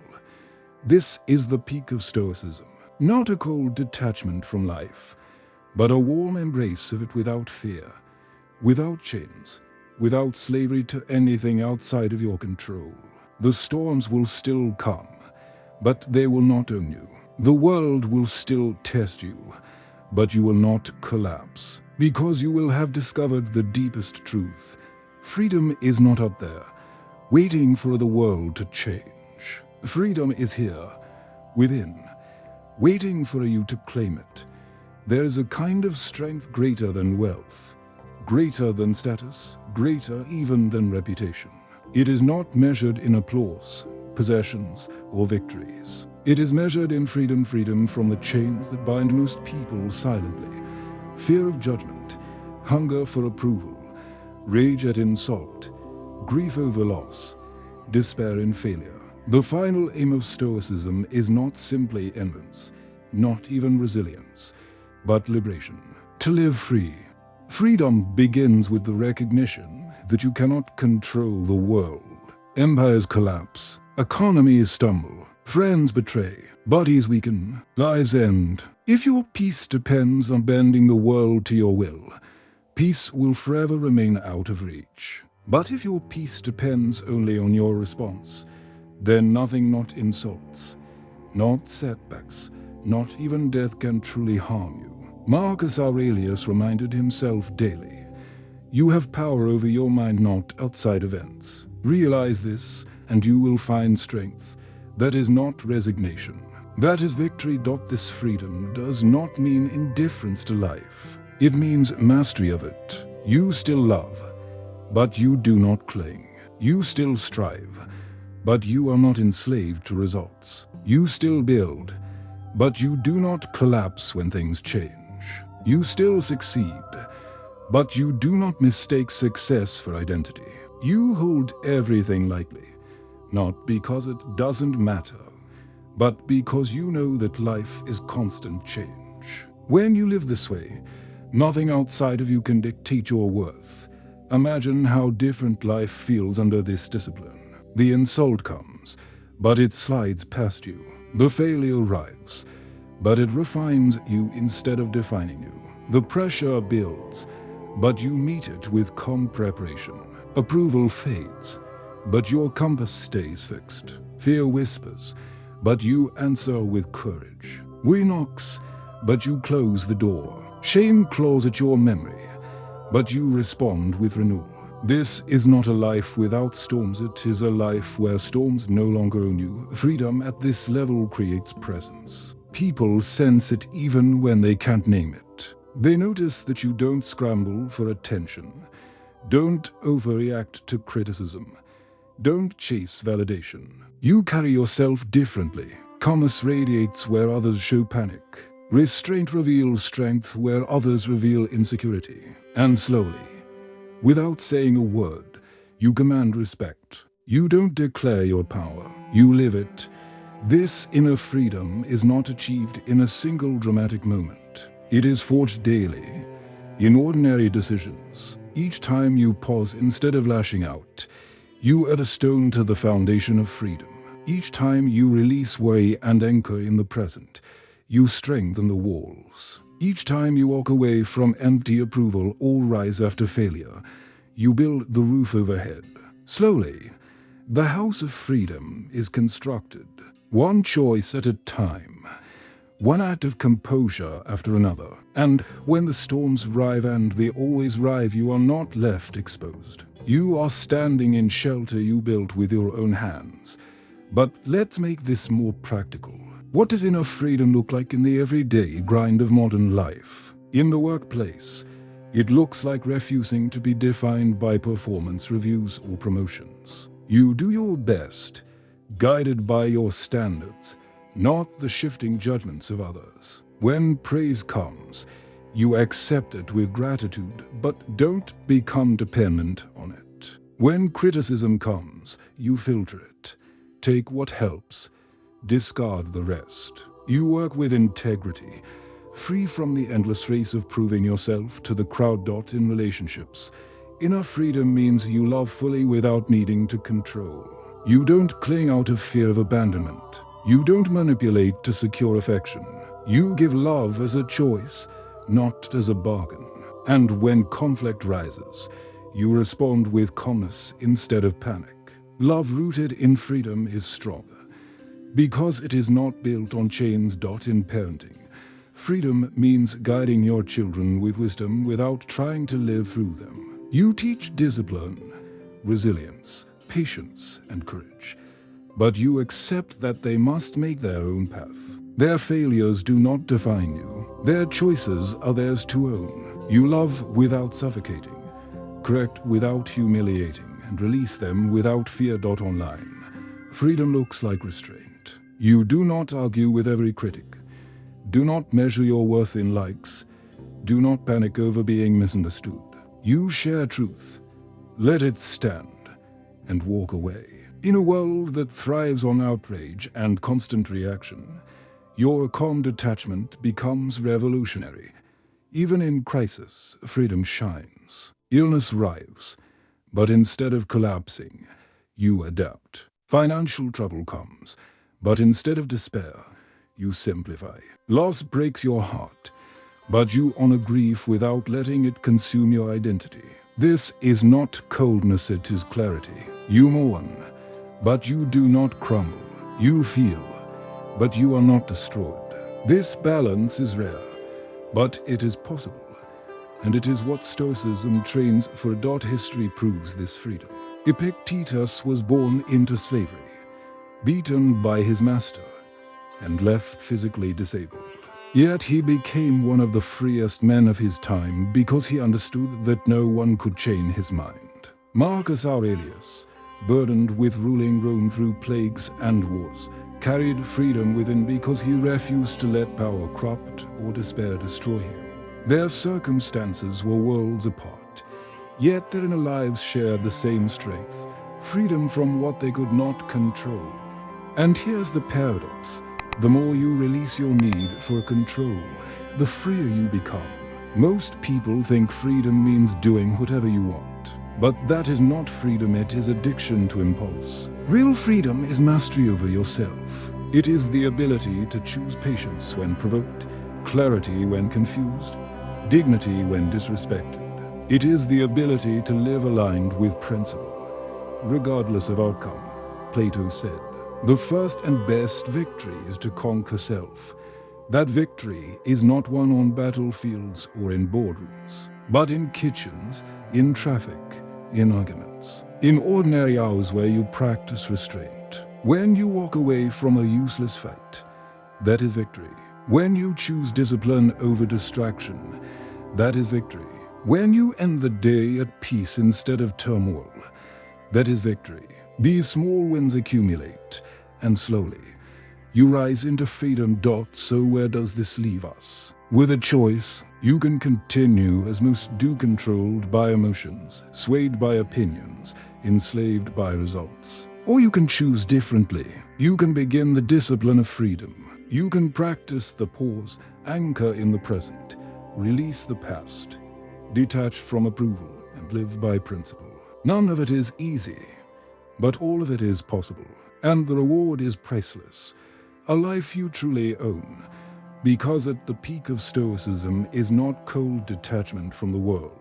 This is the peak of Stoicism, not a cold detachment from life, but a warm embrace of it without fear, without chains, without slavery to anything outside of your control. The storms will still come, but they will not own you. The world will still test you, but you will not collapse, because you will have discovered the deepest truth. Freedom is not up there, waiting for the world to change. Freedom is here, within, waiting for you to claim it. There is a kind of strength greater than wealth, greater than status, greater even than reputation. It is not measured in applause, possessions, or victories. It is measured in freedom from the chains that bind most people silently. Fear of judgment, hunger for approval, rage at insult, grief over loss, despair in failure. The final aim of Stoicism is not simply endurance, not even resilience, but liberation. To live free. Freedom begins with the recognition that you cannot control the world. Empires collapse, economies stumble, friends betray, bodies weaken, lives end. If your peace depends on bending the world to your will, peace will forever remain out of reach. But if your peace depends only on your response, then nothing, not insults, not setbacks, not even death can truly harm you. Marcus Aurelius reminded himself daily, You have power over your mind, not outside events. Realize this, and you will find strength. That is not resignation. That is victory. This freedom does not mean indifference to life. It means mastery of it. You still love, but you do not cling. You still strive, but you are not enslaved to results. You still build, but you do not collapse when things change. You still succeed, but you do not mistake success for identity. You hold everything lightly, not because it doesn't matter, but because you know that life is constant change. When you live this way, nothing outside of you can dictate your worth. Imagine how different life feels under this discipline. The insult comes, but it slides past you. The failure arrives, but it refines you instead of defining you. The pressure builds, but you meet it with calm preparation. Approval fades, but your compass stays fixed. Fear whispers, but you answer with courage. Worry knocks, but you close the door. Shame claws at your memory, but you respond with renewal. This is not a life without storms. It is a life where storms no longer own you. Freedom at this level creates presence. People sense it even when they can't name it. They notice that you don't scramble for attention, don't overreact to criticism, don't chase validation. You carry yourself differently. Calmness radiates where others show panic. Restraint reveals strength where others reveal insecurity. And slowly, without saying a word, you command respect. You don't declare your power, you live it. This inner freedom is not achieved in a single dramatic moment. It is forged daily, in ordinary decisions. Each time you pause instead of lashing out, you add a stone to the foundation of freedom. Each time you release worry and anchor in the present, you strengthen the walls. Each time you walk away from empty approval or rise after failure, you build the roof overhead. Slowly, the house of freedom is constructed, one choice at a time, one act of composure after another. And when the storms arrive, and they always arrive, you are not left exposed. You are standing in shelter you built with your own hands. But let's make this more practical. What does inner freedom look like in the everyday grind of modern life? In the workplace, it looks like refusing to be defined by performance reviews or promotions. You do your best, guided by your standards, not the shifting judgments of others. When praise comes, you accept it with gratitude, but don't become dependent on it. When criticism comes, you filter it. Take what helps, discard the rest. You work with integrity, free from the endless race of proving yourself to the crowd. In relationships, inner freedom means you love fully without needing to control. You don't cling out of fear of abandonment. You don't manipulate to secure affection. You give love as a choice, not as a bargain. And when conflict rises, you respond with calmness instead of panic. Love rooted in freedom is stronger, because it is not built on chains. In parenting, freedom means guiding your children with wisdom without trying to live through them. You teach discipline, resilience, patience, and courage, but you accept that they must make their own path. Their failures do not define you. Their choices are theirs to own. You love without suffocating, correct without humiliating, and release them without fear. Online, freedom looks like restraint. You do not argue with every critic. Do not measure your worth in likes. Do not panic over being misunderstood. You share truth, let it stand, and walk away. In a world that thrives on outrage and constant reaction, your calm detachment becomes revolutionary. Even in crisis, freedom shines. Illness arrives, but instead of collapsing, you adapt. Financial trouble comes, but instead of despair, you simplify. Loss breaks your heart, but you honor grief without letting it consume your identity. This is not coldness, it is clarity. You mourn, but you do not crumble. You feel, but you are not destroyed. This balance is rare, but it is possible. and it is what Stoicism trains for. History proves this freedom. Epictetus was born into slavery, beaten by his master, and left physically disabled. Yet he became one of the freest men of his time because he understood that no one could chain his mind. Marcus Aurelius, burdened with ruling Rome through plagues and wars, carried freedom within because he refused to let power corrupt or despair destroy him. Their circumstances were worlds apart, yet their inner lives shared the same strength, freedom from what they could not control. And here's the paradox. The more you release your need for control, the freer you become. Most people think freedom means doing whatever you want. But that is not freedom, it is addiction to impulse. Real freedom is mastery over yourself. It is the ability to choose patience when provoked, clarity when confused, dignity when disrespected. It is the ability to live aligned with principle, regardless of outcome. Plato said, "The first and best victory is to conquer self." That victory is not won on battlefields or in boardrooms, but in kitchens, in traffic, in arguments, in ordinary hours where you practice restraint. When you walk away from a useless fight, that is victory. When you choose discipline over distraction, that is victory. When you end the day at peace instead of turmoil, that is victory. These small wins accumulate, and slowly, you rise into freedom. So where does this leave us? With a choice, you can continue as most do, controlled by emotions, swayed by opinions, enslaved by results. Or you can choose differently. You can begin the discipline of freedom. You can practice the pause, anchor in the present, release the past, detach from approval, and live by principle. None of it is easy, but all of it is possible. And the reward is priceless, a life you truly own, because at the peak of Stoicism is not cold detachment from the world,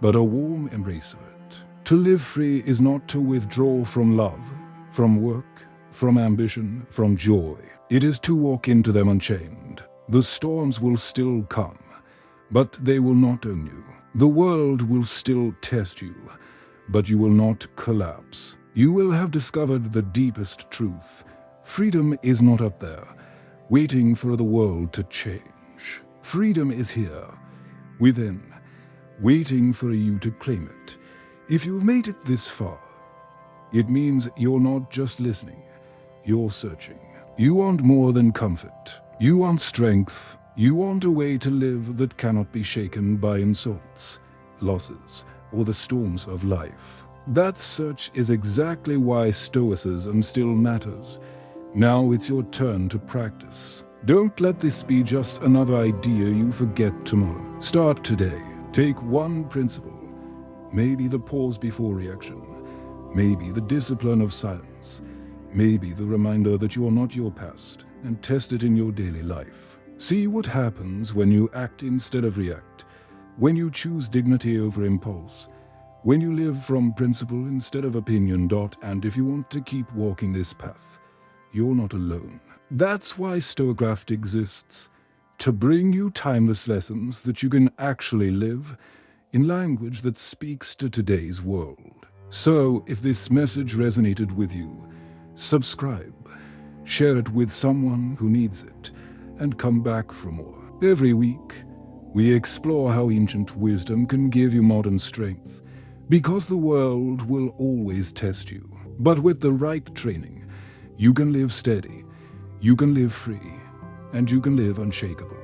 but a warm embrace of it. To live free is not to withdraw from love, from work, from ambition, from joy. It is to walk into them unchained. The storms will still come, but they will not own you. The world will still test you, but you will not collapse. You will have discovered the deepest truth. Freedom is not up there, waiting for the world to change. Freedom is here, within, waiting for you to claim it. If you've made it this far, it means you're not just listening, you're searching. You want more than comfort. You want strength. You want a way to live that cannot be shaken by insults, losses, or the storms of life. That search is exactly why Stoicism still matters. Now it's your turn to practice. Don't let this be just another idea you forget tomorrow. Start today. Take one principle. Maybe the pause before reaction. Maybe the discipline of silence. Maybe the reminder that you are not your past, and test it in your daily life. See what happens when you act instead of react, when you choose dignity over impulse, when you live from principle instead of opinion. And if you want to keep walking this path, you're not alone. That's why StoicCraft exists, to bring you timeless lessons that you can actually live in language that speaks to today's world. So, if this message resonated with you, subscribe, share it with someone who needs it, and come back for more. Every week, we explore how ancient wisdom can give you modern strength, because the world will always test you. But with the right training, you can live steady, you can live free, and you can live unshakable.